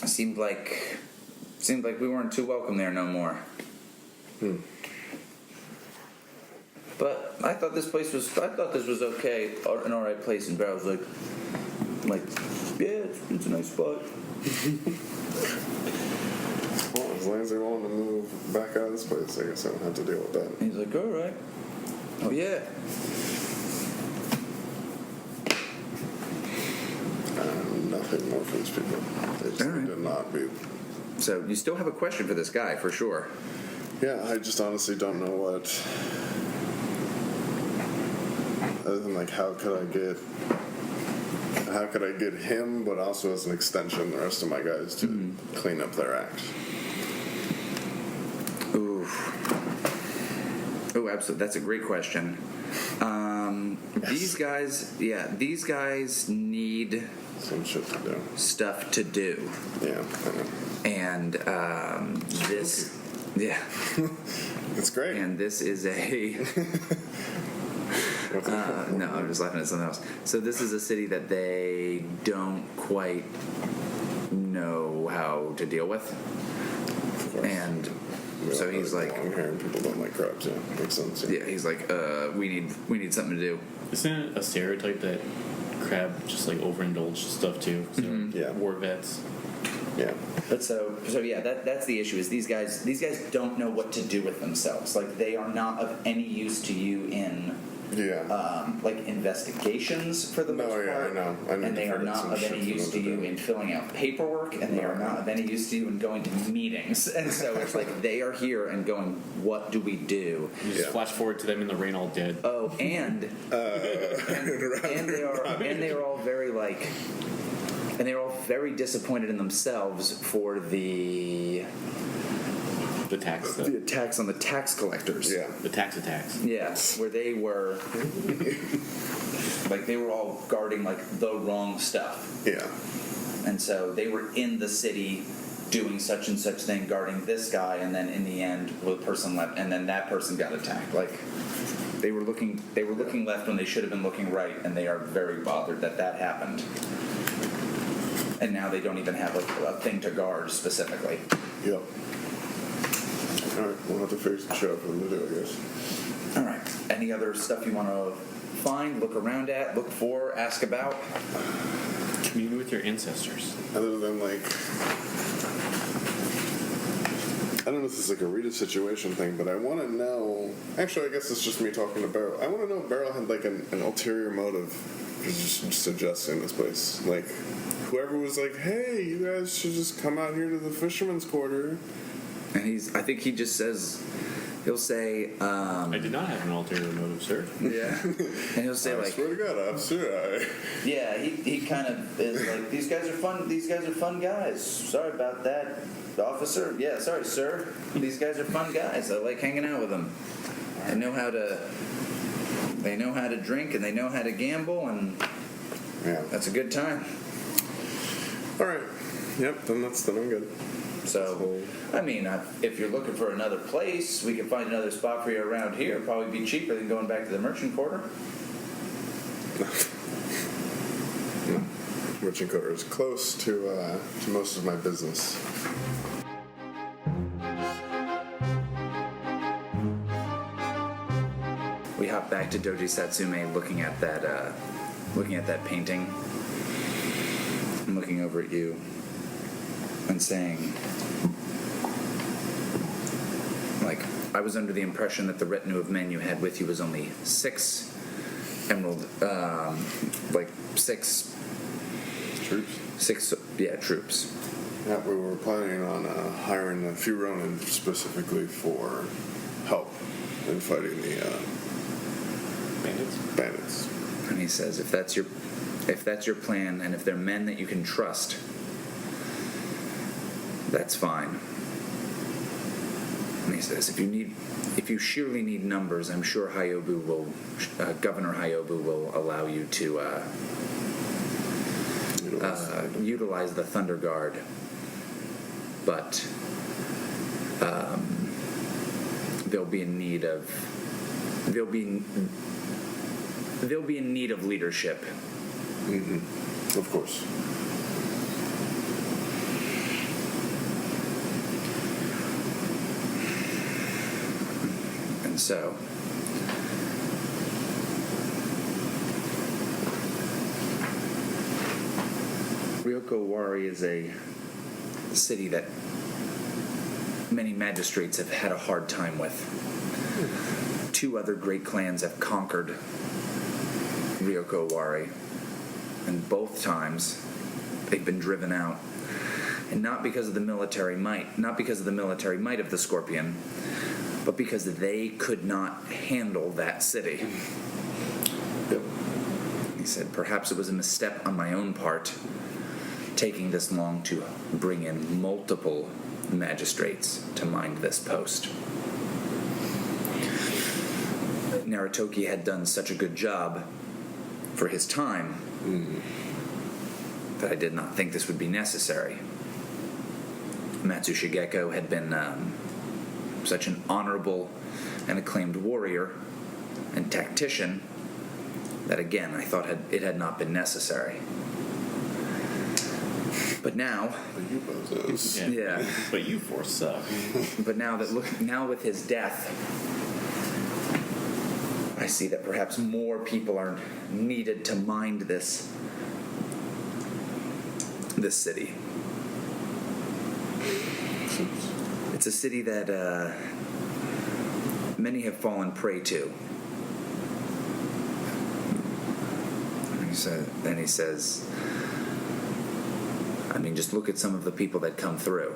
seemed like we weren't too welcome there no more. But I thought this was okay, an alright place, and Barrel's like, yeah, it's a nice spot. Well, as long as they want to move back out of this place, I guess I don't have to deal with that. He's like, alright. Oh yeah. Nothing more for these people. They just All right. did not be. So you still have a question for this guy, for sure. Yeah, I just honestly don't know what. Other than like, how could I get him, but also as an extension, the rest of my guys to clean up their act. Ooh. Oh, absolutely. That's a great question. These guys need Some shit to do. stuff to do. Yeah, I know. And this, yeah, It's great. and this is a. No, I'm just laughing at something else. So this is a city that they don't quite know how to deal with, Of course. and We so all know he's that like, long hair and people don't like crabs. Yeah, makes sense. yeah, he's like, we need something to do. Isn't it a stereotype that crab just like overindulge stuff too? 'Cause they're Yeah. war vets. Yeah. But so yeah, that's the issue. Is these guys don't know what to do with themselves. Like they are not of any use to you in. Yeah. Like investigations for the No, most yeah, part, I know and they to are forget not some of shit any for use them to to you do. in filling out paperwork, and they are not of any use to you in going to meetings. And so it's like they are here and going, what do we do? You just Yeah. flash forward to them in the rain all dead. Oh, and they are all very like And they were all very disappointed in themselves for the tax. the attacks on the tax collectors. Yeah. The tax attacks. Yeah, where they were like they were all guarding like the wrong stuff. Yeah. And so they were in the city doing such and such thing, guarding this guy, and then in the end, the person left, and then that person got attacked. Like they were looking left when they should have been looking right, and they are very bothered that happened. And now they don't even have like a thing to guard specifically. Yep. All right, we'll have to figure some shit out for them to do, I guess. All right. Any other stuff you want to find, look around at, look for, ask about? Commune with your ancestors. Other than like, I don't know if this is like a Rita situation thing, but I want to know. Actually, I guess it's just me talking to Beryl. I want to know if Beryl had like an ulterior motive for just suggesting this place. Like, whoever was like, "Hey, you guys should just come out here to the fisherman's quarter." And I think he just says, he'll say, I did not have an ulterior motive, sir. yeah, and he'll say I like, swear to God, officer, yeah, he kind of is like, these guys are fun guys. Sorry about that, officer. Yeah, sorry, sir. These guys are fun guys. I like hanging out with them. They know how to drink and they know how to gamble, and yeah. that's a good time. All right. Yep. Then I'm good. So, I mean, if you're looking for another place, we can find another spot for you around here. It'd probably be cheaper than going back to the merchant quarter. Merchant quarter is close to most of my business. We hop back to Doji Satsume, looking at that painting. I'm looking over at you and saying, like, I was under the impression that the retinue of men you had with you was only 6 emerald, six Troops? 6, troops. Yeah, we were planning on hiring a few Ronin specifically for help in fighting the bandits. And he says, if that's your plan, and if they're men that you can trust, that's fine. And he says, if you surely need numbers, I'm sure Governor Hyobu will allow you to utilize the Thunder Guard. But they'll be in need of leadership. Mm-hmm. Of course. And so, Ryoko Owari is a city that many magistrates have had a hard time with. 2 other great clans have conquered Ryoko Owari, and both times they've been driven out. And not because of the military might of the Scorpion, but because they could not handle that city. Yep. He said, perhaps it was a misstep on my own part, taking this long to bring in multiple magistrates to mind this post. Naritoki had done such a good job for his time that I did not think this would be necessary. Matsu Shigeko had been such an honorable and acclaimed warrior and tactician that, again, I thought it had not been necessary. But now, yeah. But you four suck. But now with his death, I see that perhaps more people are needed to mind this city. It's a city that many have fallen prey to. Then he says, I mean, just look at some of the people that come through.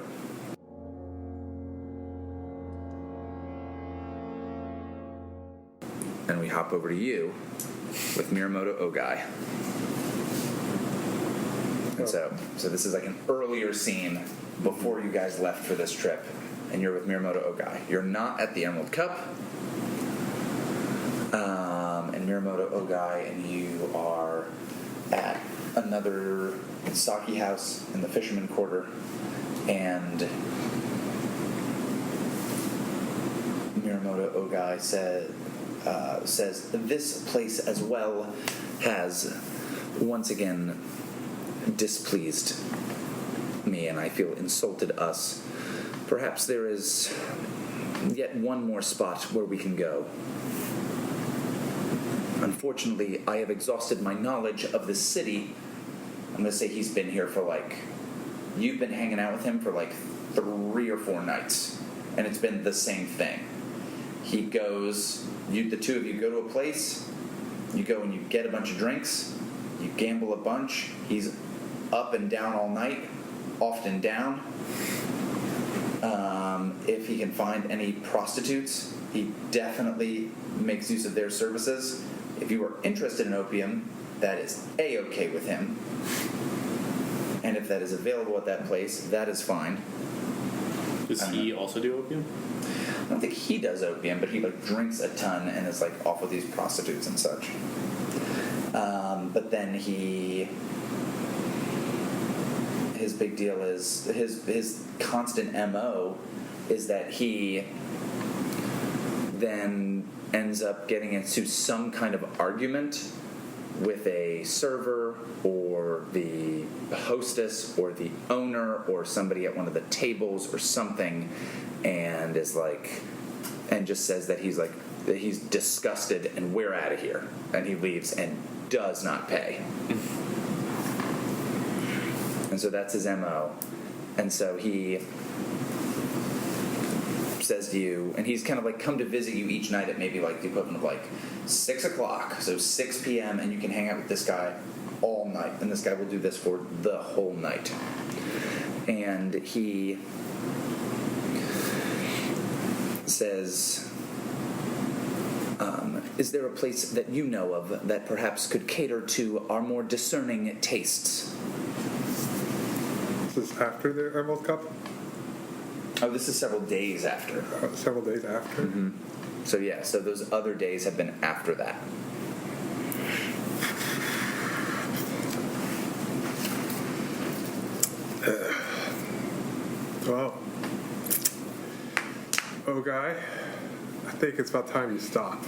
Then we hop over to you with Miyamoto Ogai. And so this is like an earlier scene before you guys left for this trip, and you're with Miyamoto Ogai. You're not at the Emerald Cup, and Miyamoto Ogai and you are at another sake house in the Fisherman Quarter, and Miyamoto Ogai says this place as well has once again displeased me, and I feel insulted us. Perhaps there is yet one more spot where we can go. Unfortunately, I have exhausted my knowledge of this city. I'm going to say he's been here for you've been hanging out with him for 3 or 4 nights, and it's been the same thing. He goes, the two of you go to a place, you go and you get a bunch of drinks, you gamble a bunch, he's up and down all night, often down. If he can find any prostitutes, he definitely makes use of their services. If you are interested in opium, that is A-okay with him. And if that is available at that place, that is fine. Does he also do opium? I don't think he does opium, but he drinks a ton and is off with these prostitutes and such. But then his big deal is his constant MO is that he then ends up getting into some kind of argument with a server or the hostess or the owner or somebody at one of the tables or something, and is and just says that he's disgusted and we're out of here, and he leaves and does not pay. And so that's his MO. And so he says to you, and he's kind of come to visit you each night at maybe the equivalent of 6 o'clock, so 6 p.m., and you can hang out with this guy all night, and this guy will do this for the whole night. And he says, is there a place that you know of that perhaps could cater to our more discerning tastes? This is after the Emerald Cup? Oh, this is several days after. Several days after? Mm-hmm. So yeah, so those other days have been after that. Well, Ogai, I think it's about time you stop.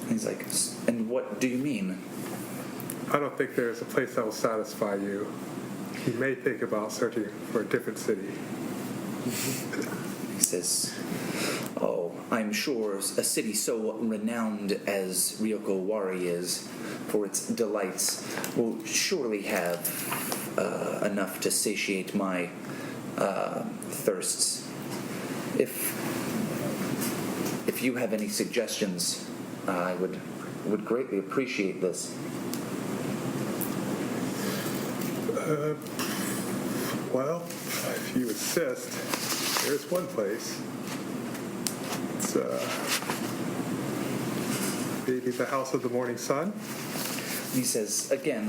He's like, and what do you mean? I don't think there's a place that will satisfy you. You may think about searching for a different city. He says, oh, I'm sure a city so renowned as Ryoko Owari is for its delights will surely have enough to satiate my thirsts. If you have any suggestions, I would greatly appreciate this. Well, if you insist, there's one place. It's maybe the House of the Morning Sun. He says, again,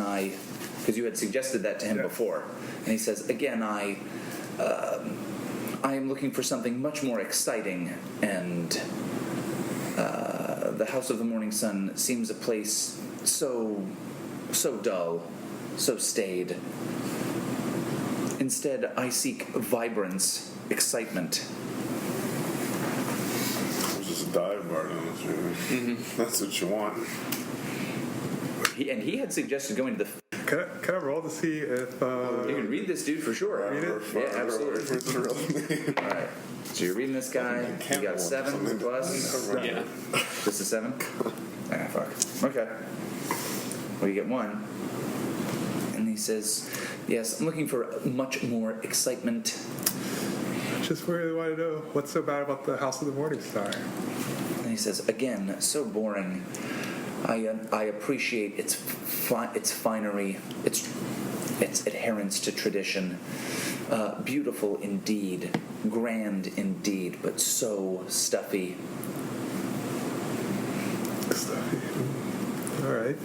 because you had suggested that to him before, and he says, again, I am looking for something much more exciting, and the House of the Morning Sun seems a place so dull, so staid. Instead, I seek vibrance, excitement. Just a dive bar down the street. Mm-hmm. That's what you want. He had suggested going to the... Can I roll to see if... You can read this dude for sure. Read it? Yeah, absolutely. All right. So you're reading this guy. You got 7 plus... Yeah. Just a 7? Ah, fuck. Okay. Well, you get 1. And he says, yes, I'm looking for much more excitement. Just really want to know what's so bad about the House of the Morning Star. And he says, again, so boring. I appreciate its finery, its adherence to tradition. Beautiful indeed, grand indeed, but so stuffy. Stuffy. All right.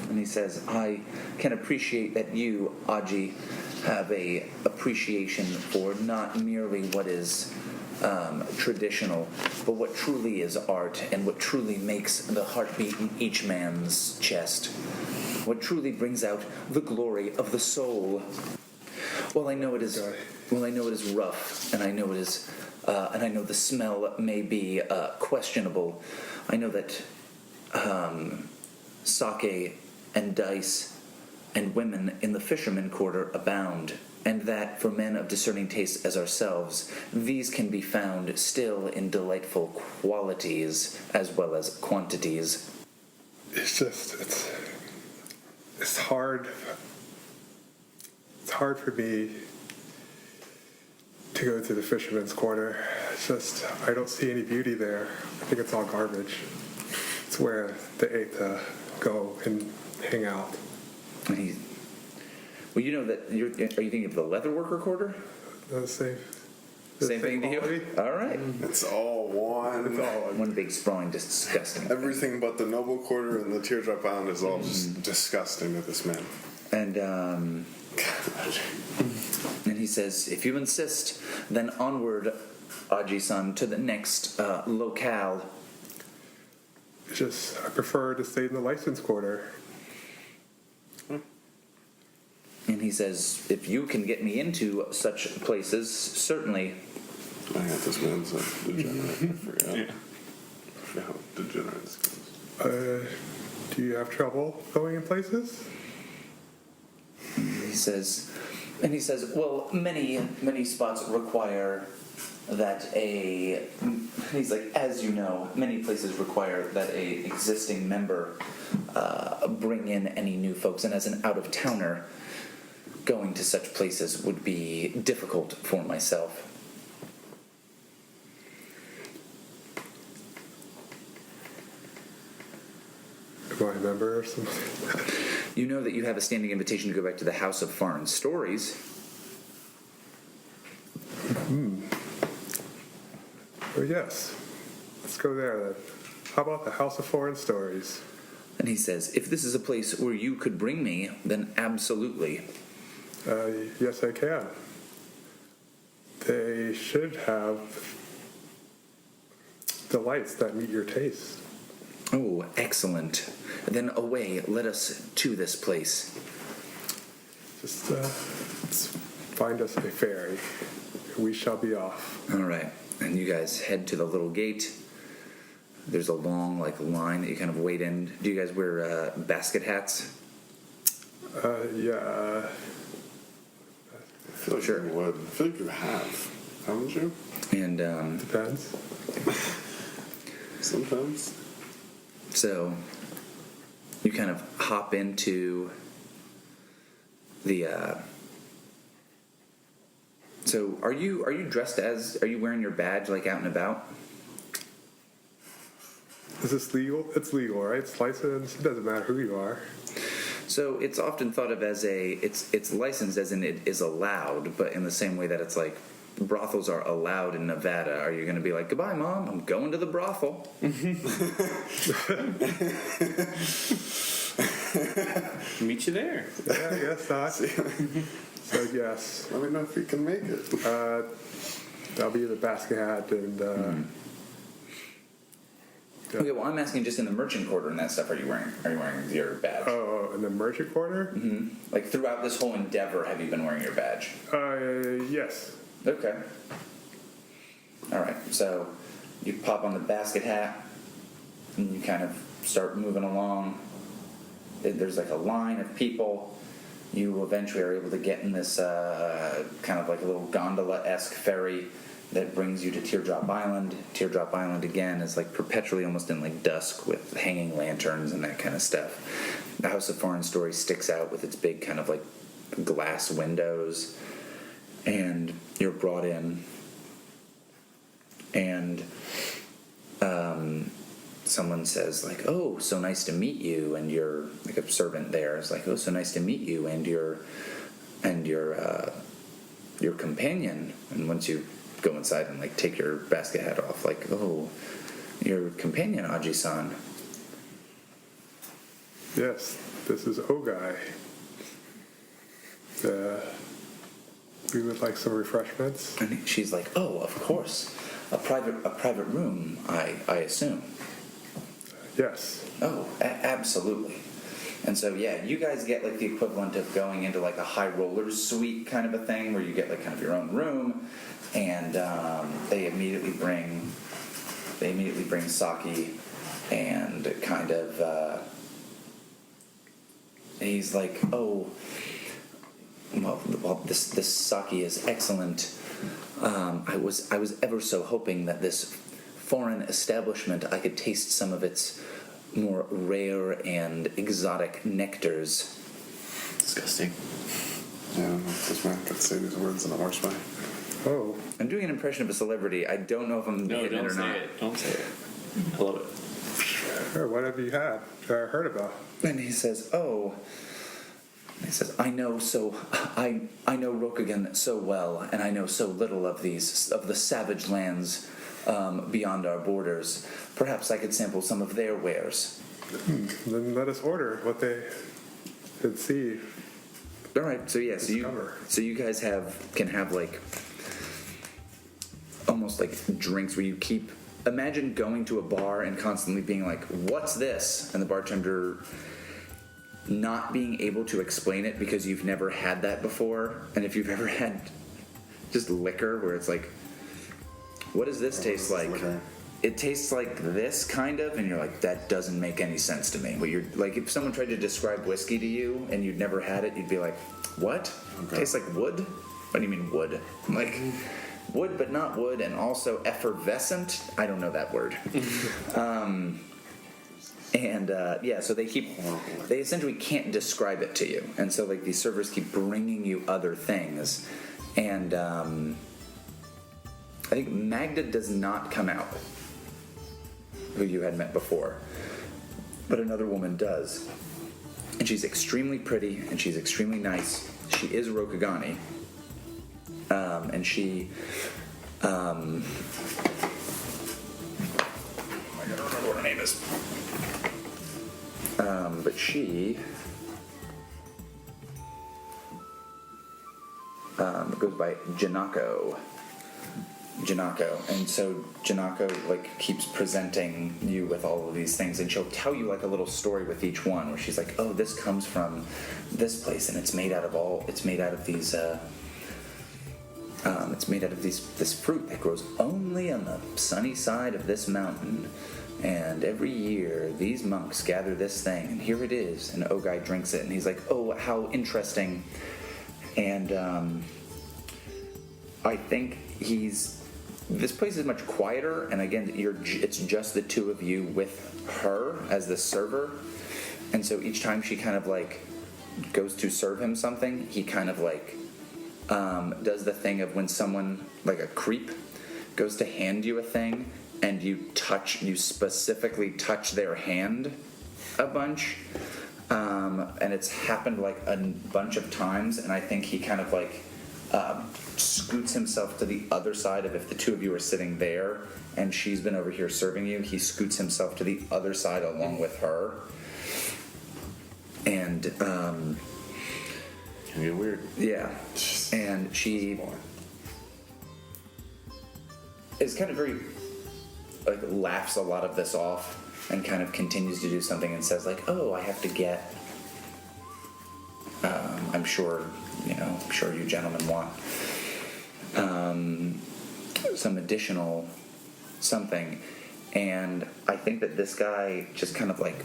And And he says, I can appreciate that you, Aji, have a appreciation for not merely what is traditional, but what truly is art and what truly makes the heartbeat in each man's chest. What truly brings out the glory of the soul. Well, I know it is rough, and I know it is, and I know the smell may be questionable. I know that sake and dice and women in the fisherman quarter abound, and that for men of discerning tastes as ourselves, these can be found still in delightful qualities as well as quantities. It's hard. It's hard for me to go to the fisherman's quarter. It's just, I don't see any beauty there. I think it's all garbage. It's where the Aetha go and hang out. Well, you know that are you thinking of the leatherworker quarter? The same Thing to quality? you? All right. It's all one. It's all One big sprawling, disgusting. Everything but the Noble Quarter and the Teardrop Island is all just disgusting to this man. And and he says, if you insist, then onward, Aji-san, to the next locale. It's just, I prefer to stay in the license quarter. And he says, if you can get me into such places, certainly. I got this man's degenerate. I forgot. I forgot how degenerate this goes. Do you have trouble going in places? He says, well, many spots require that he's like, as you know, many places require that a existing member bring in any new folks, and as an out-of-towner, going to such places would be difficult for myself. Am I a member or something? You know that you have a standing invitation to go back to the House of Foreign Stories. Oh, yes. Let's go there then. How about the House of Foreign Stories? And he says, if this is a place where you could bring me, then absolutely. Yes, I can. They should have delights that meet your taste. Oh, excellent. Then away, let us to this place. Just let's find us a ferry. We shall be off. All right. And you guys head to the little gate. There's a long, line that you kind of wait in. Do you guys wear basket hats? Yeah. I feel like Sure. you would. I feel like you have. Haven't you? And Depends. Sometimes. so you kind of hop into the. So are you dressed as? Are you wearing your badge out and about? Is this legal? It's legal, right? It's licensed. It doesn't matter who you are. So it's often thought of as it's licensed as in it is allowed, but in the same way that it's like brothels are allowed in Nevada. Are you going to be like, goodbye, Mom, I'm going to the brothel? Meet you there. Yeah, I guess not. So yes, Let me know if you can make it. I'll be in the basket hat and. Okay, well, I'm asking just in the merchant quarter and that stuff. Are you wearing your badge? Oh, in the merchant quarter? Like throughout this whole endeavor, have you been wearing your badge? Yes. Okay. All right. So you pop on the basket hat, and you kind of start moving along. There's a line of people. You eventually are able to get in this kind of a little gondola-esque ferry that brings you to Teardrop Island. Teardrop Island, again, is perpetually almost in dusk with hanging lanterns and that kind of stuff. The House of Foreign Stories sticks out with its big kind of glass windows. And you're brought in, and someone says oh, so nice to meet you, and you're a servant there is oh, so nice to meet you, and your companion. And once you go inside and take your basket hat off, oh, your companion, Aji-san. Yes. This is Ogai. We would like some refreshments. And she's like, oh, of course. A private room, I assume. Yes. Oh, absolutely. And so, yeah, you guys get like the equivalent of going into like a high rollers suite kind of a thing where you get like kind of your own room, and they immediately bring sake, and kind of he's like, oh, well, this sake is excellent. I was ever so hoping that this foreign establishment, I could taste some of its more rare and exotic nectars. Disgusting. Yeah, I don't know if this man could say these words in a worse way. Oh. I'm doing an impression of a celebrity. I don't know if I'm No, hitting it don't or say not. it. Don't say it. I love it. Sure, what have you had? Heard about? And he says, "Oh." He says, I know Rokugan so well, and I know so little of the savage lands beyond our borders. Perhaps I could sample some of their wares." Then let us order what they could see. All right. So yeah. Discover. So you guys can have like almost like drinks where you keep. Imagine going to a bar and constantly being like, "What's this?" and the bartender not being able to explain it because you've never had that before. And if you've ever had just liquor where it's like, what does this taste like? Liquor. It tastes like this kind of, and you're like, that doesn't make any sense to me. But you're like, if someone tried to describe whiskey to you and you'd never had it, you'd be like, what? Okay. Tastes like wood? What do you mean wood? I'm like, wood but not wood, and also effervescent? I don't know that word. So they essentially can't describe it to you, and so like these servers keep bringing you other things, and I think Magda does not come out, who you had met before, but another woman does, and she's extremely pretty and she's extremely nice. She is Rokugani, and she. I don't remember what her name is. But she goes by Janako, and so Janako like keeps presenting you with all of these things, and she'll tell you like a little story with each one, where she's like, "Oh, this comes from this place, and it's made out of this fruit that grows only on the sunny side of this mountain. And every year, these monks gather this thing, and here it is." And Ogai drinks it, and he's like, "Oh, how interesting." And I think this place is much quieter, and again, it's just the two of you with her as the server. And so each time she kind of like goes to serve him something, he kind of like does the thing of when someone, like a creep, goes to hand you a thing, and you specifically touch their hand a bunch, and it's happened like a bunch of times, and I think he kind of like scoots himself to the other side of, if the two of you are sitting there and she's been over here serving you, he scoots himself to the other side along with her, and Can get weird. yeah, and she is kind of very like laughs a lot of this off and kind of continues to do something and says like, "Oh, I have to get I'm sure you gentlemen want some additional something." And I think that this guy just kind of like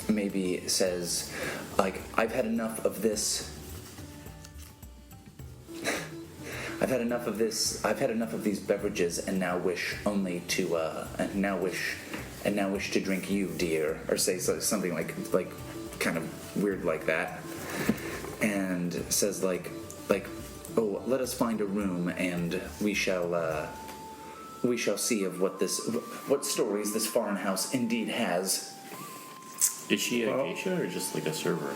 maybe says like, "I've had enough of this. I've had enough of this. I've had enough of these beverages, and now wish to drink you, dear," or say something like kind of weird like that, and says like, "Oh, let us find a room, and we shall see of what stories this foreign house indeed has." Is she a geisha or just like a server?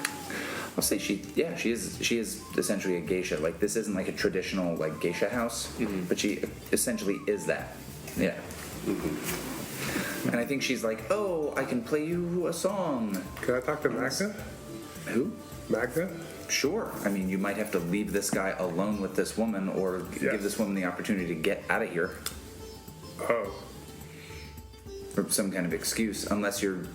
I'll say she is essentially a geisha. Like, this isn't like a traditional like geisha house, but she essentially is that. Yeah. And I think she's like, "Oh, I can play you a song." Can I talk to Magda? Who? Magda? Sure. I mean, you might have to leave this guy alone with this woman, or give this woman the opportunity to get out of here, Oh. or some kind of excuse, unless you're.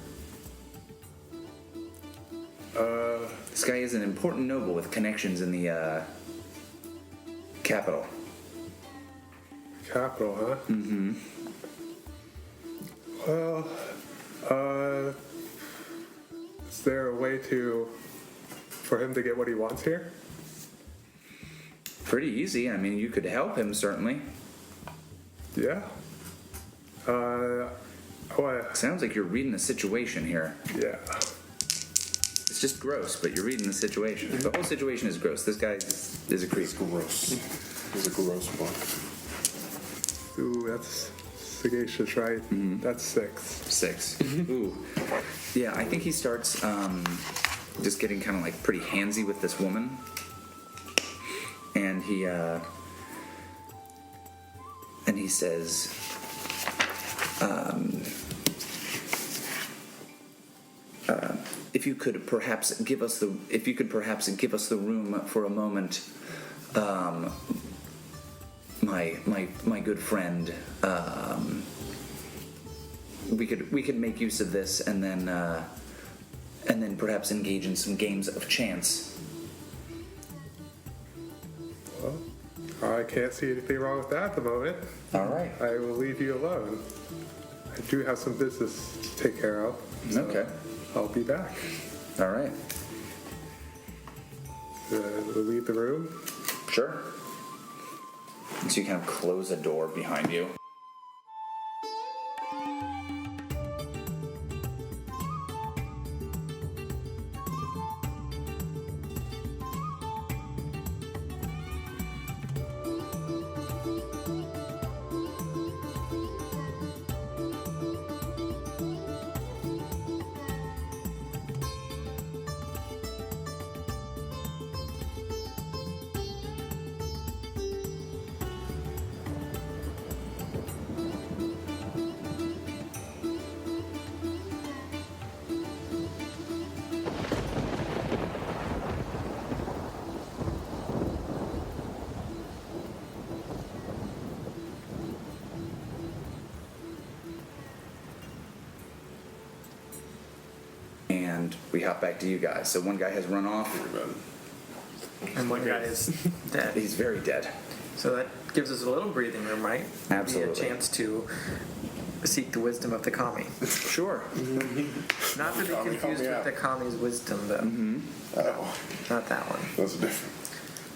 This guy is an important noble with connections in the capital. Capital, huh? Mm-hmm. Well, is there a way for him to get what he wants here? Pretty easy. I mean, you could help him, certainly. Yeah. What? Sounds like you're reading the situation here. Yeah. It's just gross, but you're reading the situation. The whole situation is gross. This guy is a creep. It's gross. It's a gross book. Ooh, that's sagacious, right? Mm-hmm. That's 6. 6. Ooh. Yeah, I think he starts just getting kind of like pretty handsy with this woman. And he says, if you could perhaps give us the room for a moment, my good friend, we could make use of this and then perhaps engage in some games of chance. Well, I can't see anything wrong with that at the moment. All right. I will leave you alone. I do have some business to take care of. So Okay. I'll be back. All right. We'll leave the room. Sure. And so you kind of close a door behind you. And we hop back to you guys. So one guy has run off. And one guy is dead. He's very dead. So that gives us a little breathing room, right? Absolutely. Be a chance to seek the wisdom of the kami. Sure. Not to be Kami, confused help me with the out. kami's wisdom, though. Oh, Not that one. that's different.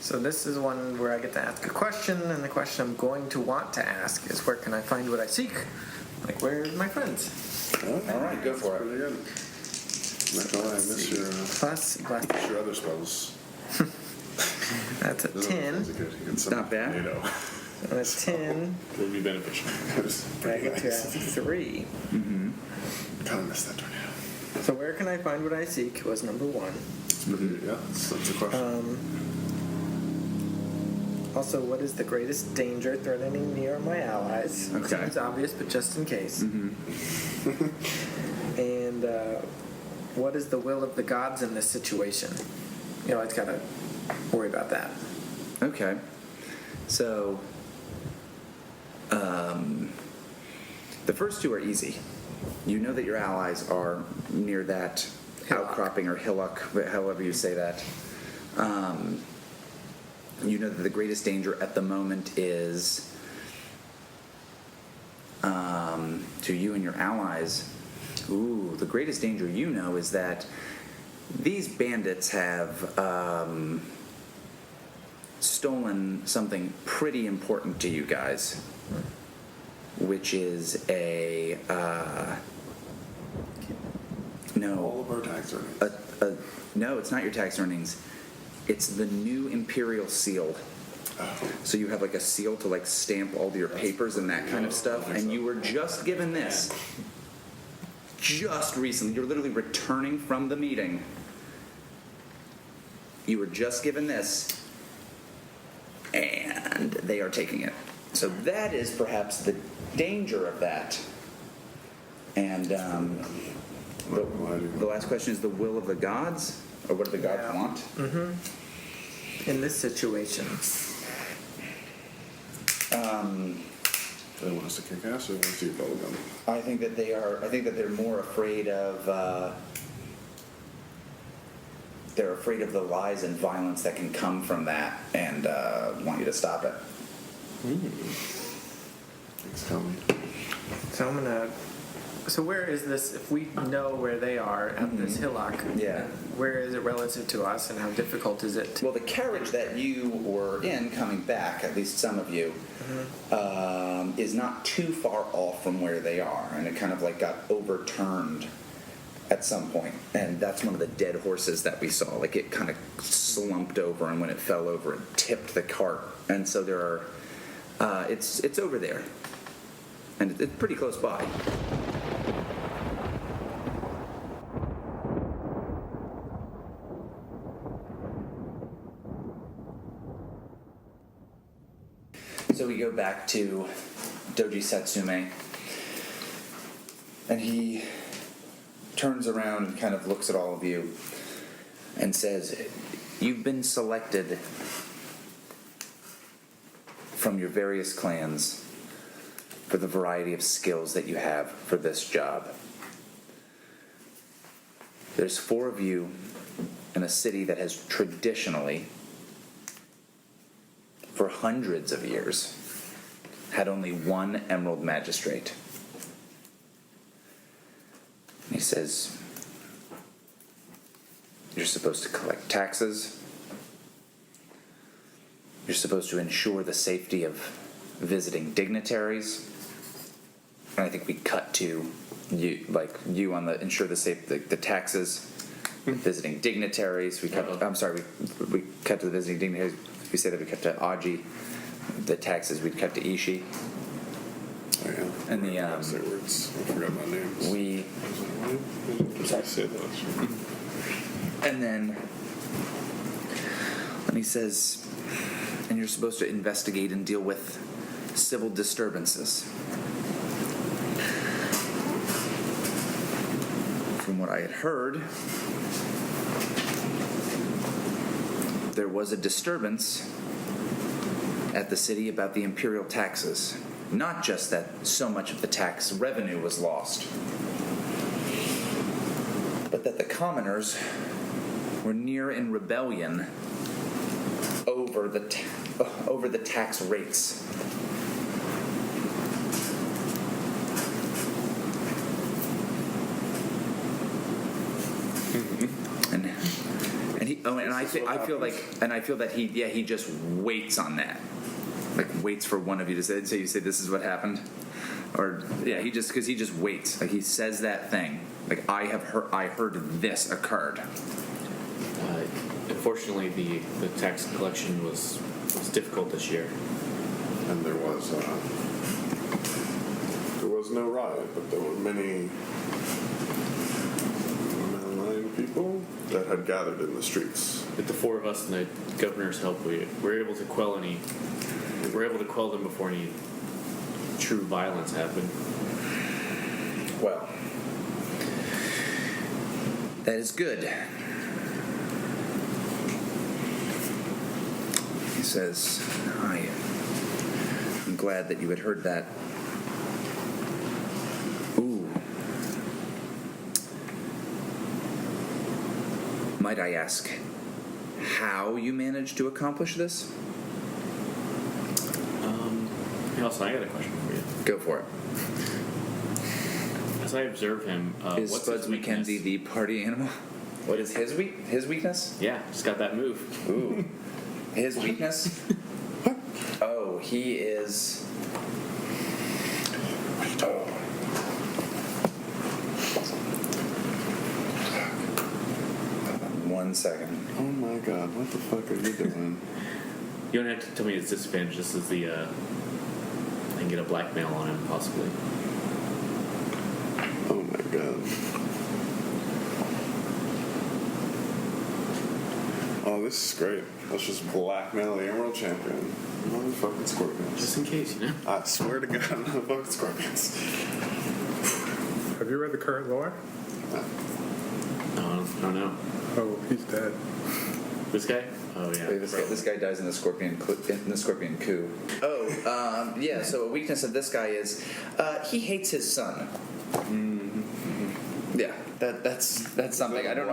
So this is one where I get to ask a question, and the question I'm going to want to ask is, where can I find what I seek? Like, where's my friends? All right, go for it. Pretty good. Not gonna lie, I miss your other spells. That's a This 10. one's good. You get some Not bad. NATO. And a 10. Would be beneficial. It's I pretty get to nice. ask 3. Kind of miss that tornado. So where can I find what I seek was number 1. It's pretty, yeah, that's the question. Also, what is the greatest danger threatening me or my allies? Okay. Seems obvious, but just in case. And what is the will of the gods in this situation? You always gotta worry about that. Okay. So, the first two are easy. You know that your allies are near that Hillock. outcropping or hillock, however you say that. You know that the greatest danger at the moment is to you and your allies. Ooh, the greatest danger you know is that these bandits have stolen something pretty important to you guys, which is a All of our tax earnings. no, it's not your tax earnings. It's the new imperial seal. So you have like a seal to like stamp all your papers and that kind of stuff, and you were just given this just recently. You're literally returning from the meeting. You were just given this, and they are taking it. So that is perhaps the danger of that. And the last question is the will of the gods, or what do the gods Yeah. want? In this situation, Do they want us to kick ass or want us to eat bubblegum? I think that they are. I think that they're more afraid of. They're afraid of the lies and violence that can come from that, and want you to stop it. Thanks, Tommy. so I'm gonna. So where is this? If we know where they are at this hillock, Yeah. where is it relative to us, and how difficult is it? Well, the carriage that you were in coming back, at least some of you, is not too far off from where they are, and it kind of like got overturned at some point, and that's one of the dead horses that we saw. Like it kind of slumped over, and when it fell over, it tipped the cart, and so there are. It's over there, and it's pretty close by. So we go back to Doji Satsume, and he turns around and kind of looks at all of you and says, "You've been selected from your various clans for the variety of skills that you have for this job. There's 4 of you in a city that has traditionally, for hundreds of years, had only one Emerald Magistrate." And he says, "You're supposed to collect taxes. You're supposed to ensure the safety of visiting dignitaries." And I think we cut to you on the ensure the the taxes, visiting dignitaries. We cut. I'm sorry. We cut to the visiting dignitaries. We say that we cut to Aji. The taxes we'd cut to Ishi. Oh, yeah. And the Say words. I forgot my names. we I say those. and then he says, "And you're supposed to investigate and deal with civil disturbances." From what I had heard, there was a disturbance at the city about the imperial taxes. Not just that so much of the tax revenue was lost, but that the commoners were near in rebellion over the tax rates. And I feel that he just waits on that, like waits for one of you to say. So you say this is what happened, or he just waits. Like he says that thing. Like I heard this occurred. Unfortunately, the tax collection was difficult this year. And there was no riot, but there were many 9 people that had gathered in the streets. With the 4 of us and the governor's help, we were able to quell them before any true violence happened. Well, that is good. He says, I'm glad that you had heard that. Ooh. Might I ask how you managed to accomplish this? Also, I got a question for you. Go for it. As I observe him, Is what's Spuds his weakness? McKenzie the party animal? What is his weakness? Yeah, he's got that move. Ooh. His weakness? Oh, he is. Oh. 1 second. Oh my god, what the fuck are you doing? You don't have to tell me it's disadvantage. This is the I can get a blackmail on him possibly. Oh my god. Oh, this is great. Let's just blackmail the Emerald Champion. Motherfucking scorpions. Just in case, you know. I swear to God, motherfucking scorpions. Have you you read the current lore? No, I don't know. Oh, he's dead. This guy? Oh yeah. Wait, this guy dies in the scorpion coup. Oh, yeah. So a weakness of this guy is he hates his son. Yeah, that's something. I don't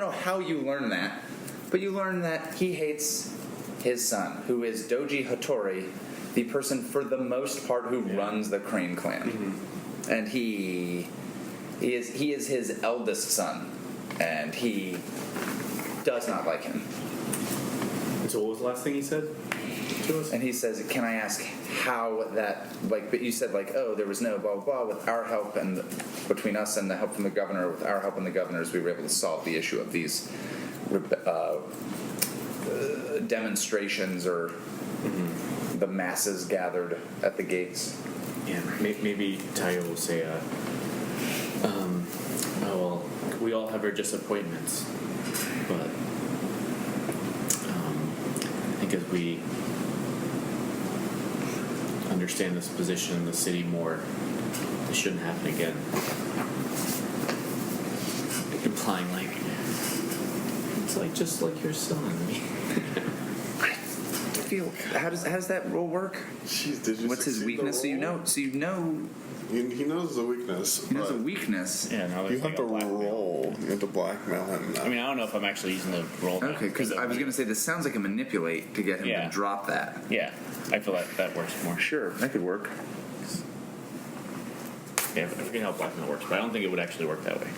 know how you learn that, but you learn that he hates his son, who is Doji Hattori, the person for the most part who runs the Crane clan, and he is his eldest son, and he does not like him. And so what was the last thing he said to us? And he says, "Can I ask how that, like, but you said, like, oh, there was no blah, blah, blah, with our help and between us and the help from the governor, with our help and the governor's, we were able to solve the issue of these demonstrations or the masses gathered at the gates." Yeah, maybe Tayo will say, oh, well, we all have our disappointments, but I think as we understand this position in the city more, this shouldn't happen again. Implying, like, it's like just like your son. How does that role work? Jeez, did you What's his succeed weakness? the So you role? know He knows the weakness. he knows a but weakness. Yeah, now You there's have like to a blackmail. roll. You have to blackmail him. I mean, I don't know if I'm actually using the role. now, Okay, because I was going to say this sounds like a manipulate to get him Yeah. to drop that. Yeah, I feel like that works more. Sure, that could work. Yeah, I forget how blackmail works, but I don't think it would actually work that way.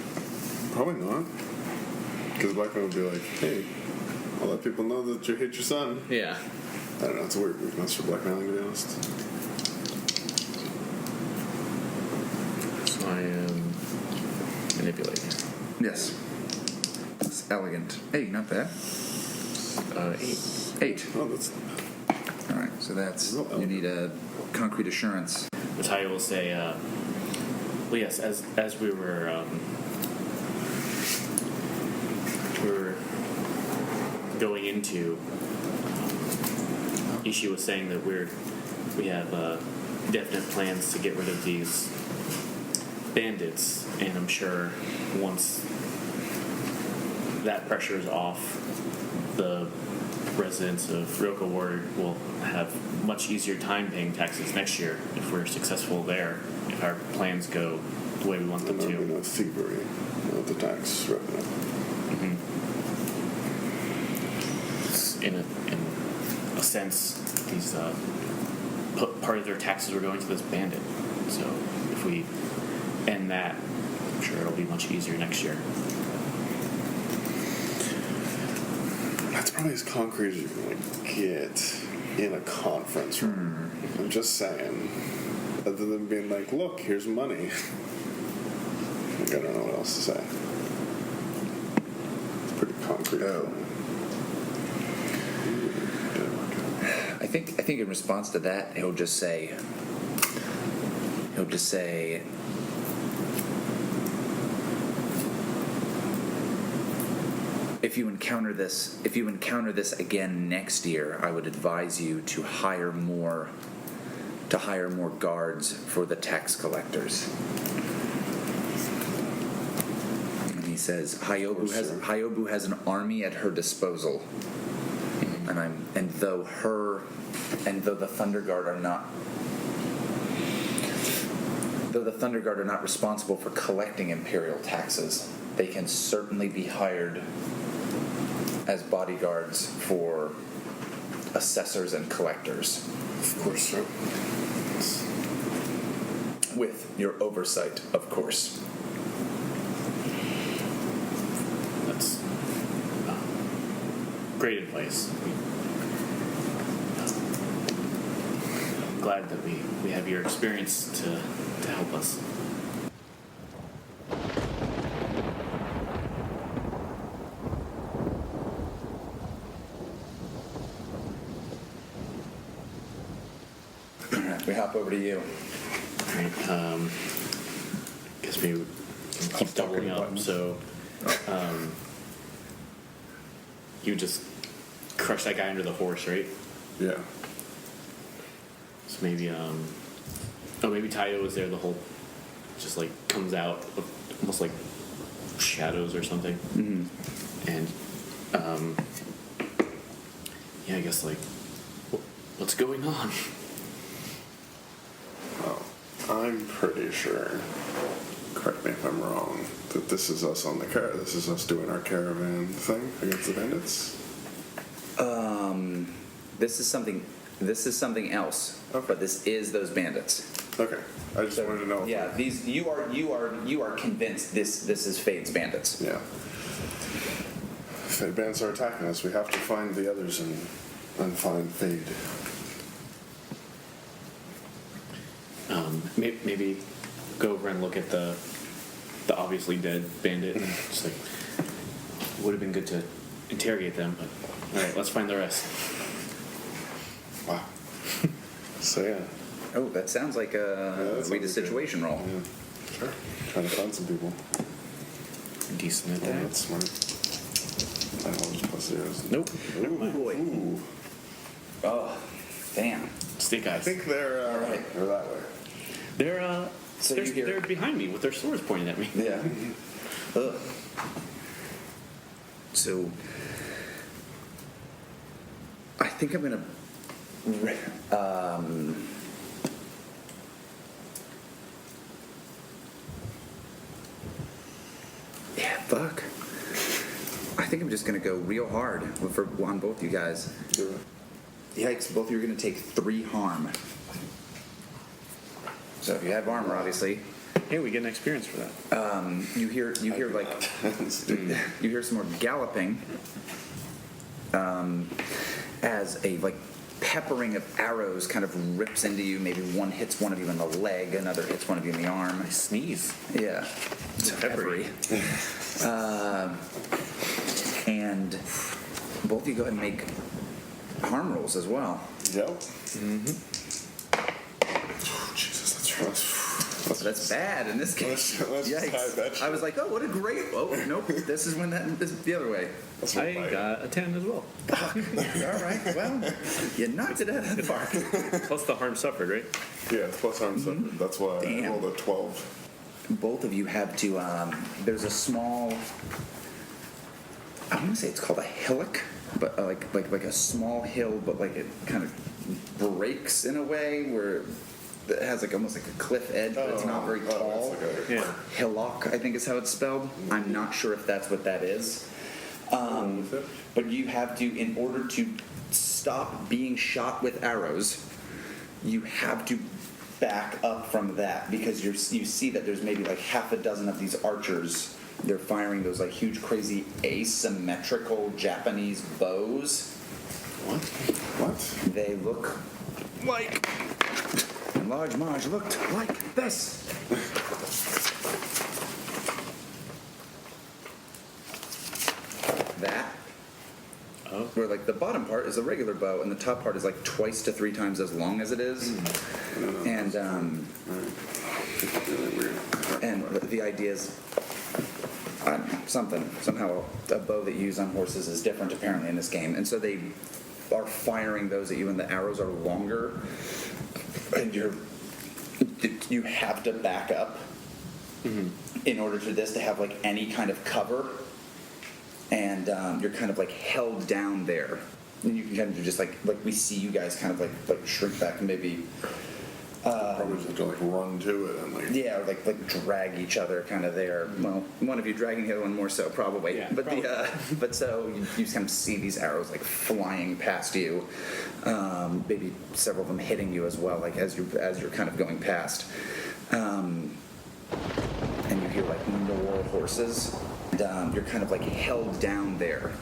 Probably not. Because blackmail would be like, hey, I'll let people know that you hate your son. Yeah. I don't know. It's a weird weakness for blackmailing, to be honest. So I am manipulating. Yes. It's elegant. Hey, not bad. 8. 8. Oh, that's All right, so that's Real you elegant. need a concrete assurance. Natalia will say, well, yes, as we were going into, Ishi was saying that we have definite plans to get rid of these bandits, and I'm sure once that pressure is off, the residents of Ryoko Owari will have much easier time paying taxes next year if we're successful there, if our plans go the way we want them there'll be to. no thievery with the tax revenue. In a sense, these part of their taxes were going to this bandit. So if we end that, I'm sure it'll be much easier next year. That's probably as concrete as you can get in a conference room. I'm just saying. Other than being like, look, here's money. Like, I don't know what else to say. It's pretty concrete. I think in response to that, he'll just say, if you encounter this again next year, I would advise you to hire more guards for the tax collectors. And he says, Hyobu has an army at her disposal. And though the Thunder Guard are not responsible for collecting imperial taxes, they can certainly be hired as bodyguards for assessors and collectors, Of course, sir. with your oversight, of course. That's great advice. I'm glad that we have your experience to help us. We hop over to you. Right, guess we can keep doubling up. So, you just crush that guy under the horse, right? Yeah. So maybe, maybe Tayo was there the whole just like comes out of almost like shadows or something. And yeah, I guess like what's going on? Oh, I'm pretty sure, correct me if I'm wrong, that this is us on the this is us doing our caravan thing against the bandits. This is something else. Okay. But this is those bandits. Okay, I just wanted to know. Yeah, these you are convinced this is Fade's bandits. Yeah. Fade bandits are attacking us. We have to find the others and find Fade. Maybe go over and look at the obviously dead bandit. Just like would have been good to interrogate them, but all right, let's find the rest. Wow. So yeah. Oh, that sounds like that read a sounds good. situation roll. Yeah. Sure. Trying to find some people. Decent at Oh, that. that's smart. I will just plus zeros. Nope. Never mind. Boy. Ooh. Oh, damn. Stick I eyes. think they're Alright. they're that way. They're So you hear- they're behind me with their swords pointing at me. Yeah. Ugh. So, I think I'm gonna. Yeah, fuck. I think I'm just gonna go real hard on both you guys. Do it. Yikes! Both of you are gonna take 3 harm. So if you have armor, obviously, Hey, we get an experience for that. you hear like you hear some more galloping as a like peppering of arrows kind of rips into you. Maybe one hits one of you in the leg, another hits one of you in the arm. I sneeze. Yeah, it's peppery. And both of you go ahead and make harm rolls as well. Yep. Jesus, that's rough. That's bad in this case. Let's just hide that Yikes! shit. I was like, oh, what a great. Oh, nope. This is when this is the other way. That's I got a 10 as well. All right. Well, you knocked it out of the park. Plus the harm suffered, right? Yeah, it's plus harm suffered. That's why Damn. I rolled a 12. Both of you have to. There's a small. I want to say it's called a hillock, but like a small hill, but like it kind of breaks in a way where it has like almost like a cliff edge, but it's not very tall. That's okay. Yeah. Hillock, I think is how it's spelled. I'm not sure if that's what that is. But you have to, in order to stop being shot with arrows, you have to back up from that because you see that there's maybe like half a dozen of these archers. They're firing those like huge, crazy asymmetrical Japanese bows. What? They look like. And Large Marge looked like this. That. Oh. Where like the bottom part is a regular bow, and the top part is like twice to 3 times as long as it is. And Really weird. and the idea is, I don't know, somehow a bow that you use on horses is different apparently in this game, and so they are firing those at you, and the arrows are longer, and you have to back up in order for this to have like any kind of cover, and you're kind of like held down there, and you can kind of just like we see you guys kind of like shrink back and maybe. Probably just have to like run to it and like. Yeah, or like drag each other kind of there. Well, one of you dragging the other one more so probably. Yeah, but probably. but so you kind of see these arrows like flying past you, maybe several of them hitting you as well, like as you're kind of going past, and you hear like more horses, and you're kind of like held down there.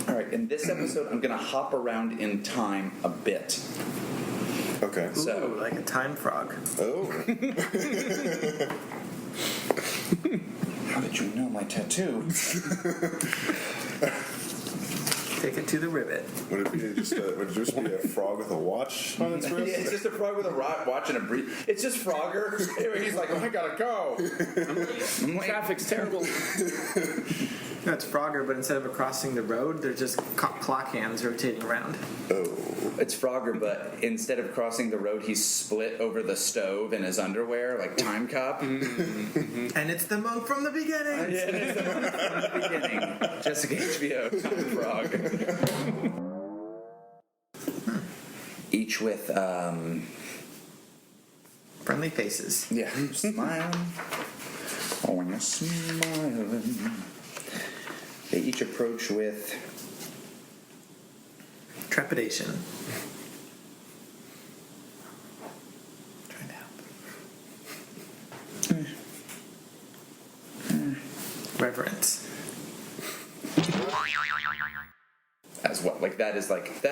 All right, in this episode, I'm going to hop around in time a bit. Okay. So- Ooh, like a time frog. Oh. How did you know my tattoo? Take it to the rivet. Would it just be a frog with a watch on its Yeah, wrist? it's just a frog with a watch and a breathe. It's just Frogger. He's like, oh, I gotta go. I'm late. Traffic's terrible. No, it's Frogger, but instead of crossing the road, they're just clock hands rotating around. It's Frogger, but instead of crossing the road, he's split over the stove in his underwear, like Time Cop. And it's the monk from the beginning. Yeah, it's the one from the beginning. Jessica HBO, Tom Frog. Each with, Friendly faces. yeah, smiling. Oh, when you're smiling. They each approach with Trepidation. Trying to help. Reverence. as what? Like that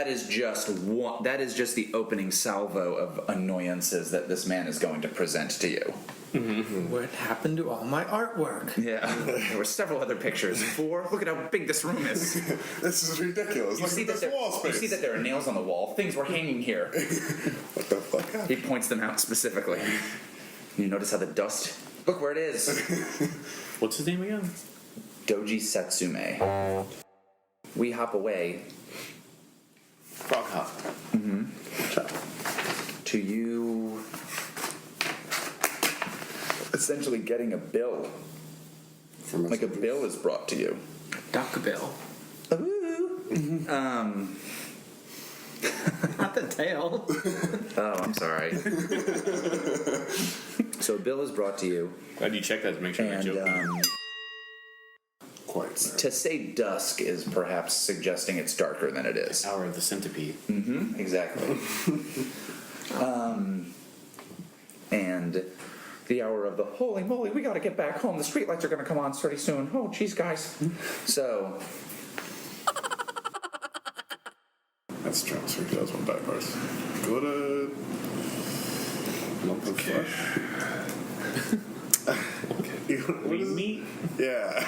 is just one. That is just the opening salvo of annoyances that this man is going to present to you. What happened to all my artwork? Yeah, there were several other pictures. 4. Look at how big this room is. This is ridiculous. Look at this wall You space. see that there are nails on the wall. Things were hanging here. What the fuck? He points them out specifically. You notice how the dust. Look where it is. What's his name again? Doji Setsume. We hop away Frog Hop. to you essentially getting a bill. Like a bill is brought to you. Duck Bill. Not the tail. Oh, I'm sorry. So a bill is brought to you, Glad you checked that to make sure I'm and joking. Quite there. to say dusk is perhaps suggesting it's darker than it is. Hour of the Centipede. Exactly. And the hour of the holy moly, we gotta get back home. The streetlights are gonna come on pretty soon. Oh, geez, guys. So, That's transfer 2001 backwards. Go to lump of flesh. What is it? Meat? Yeah.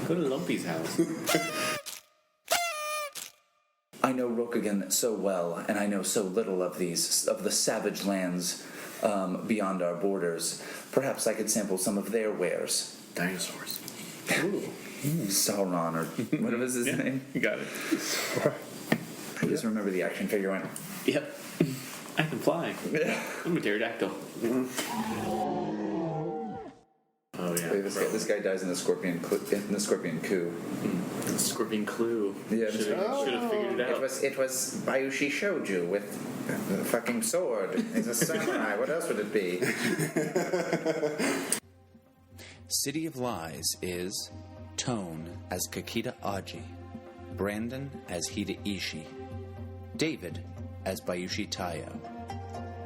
Go to Lumpy's house. I know Rokugan so well, and I know so little of the savage lands beyond our borders. Perhaps I could sample some of their wares. Dinosaurs. Sauron, or what was his name? You got it. I just remember the action figure went. Yep. I can fly. I'm a pterodactyl. Oh yeah. Wait, this guy dies in the scorpion coup. Scorpion Clue. Yeah, Should have figured it out. It was Bayushi Shouju with the fucking sword. He's a samurai. What else would it be? City of Lies is Toan as Kakita Aji, Branden as Hida Ishi, David as Bayushi Tayo,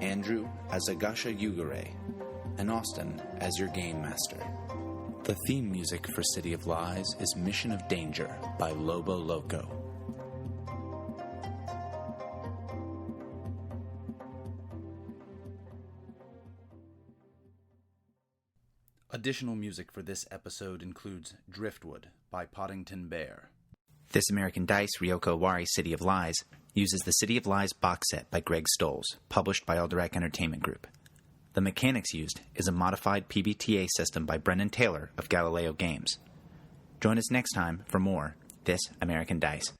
Andrew as Agasha Yugure, and Austin as your game master. The theme music for City of Lies is Mission of Danger by Lobo Loco. Additional music for this episode includes Driftwood by Poddington Bear. This American Dice Ryoko Owari City of Lies uses the City of Lies box set by Greg Stolz, published by Alderac Entertainment Group. The mechanics used is a modified PBTA system by Brendan Taylor of Galileo Games. Join us next time for more This American Dice.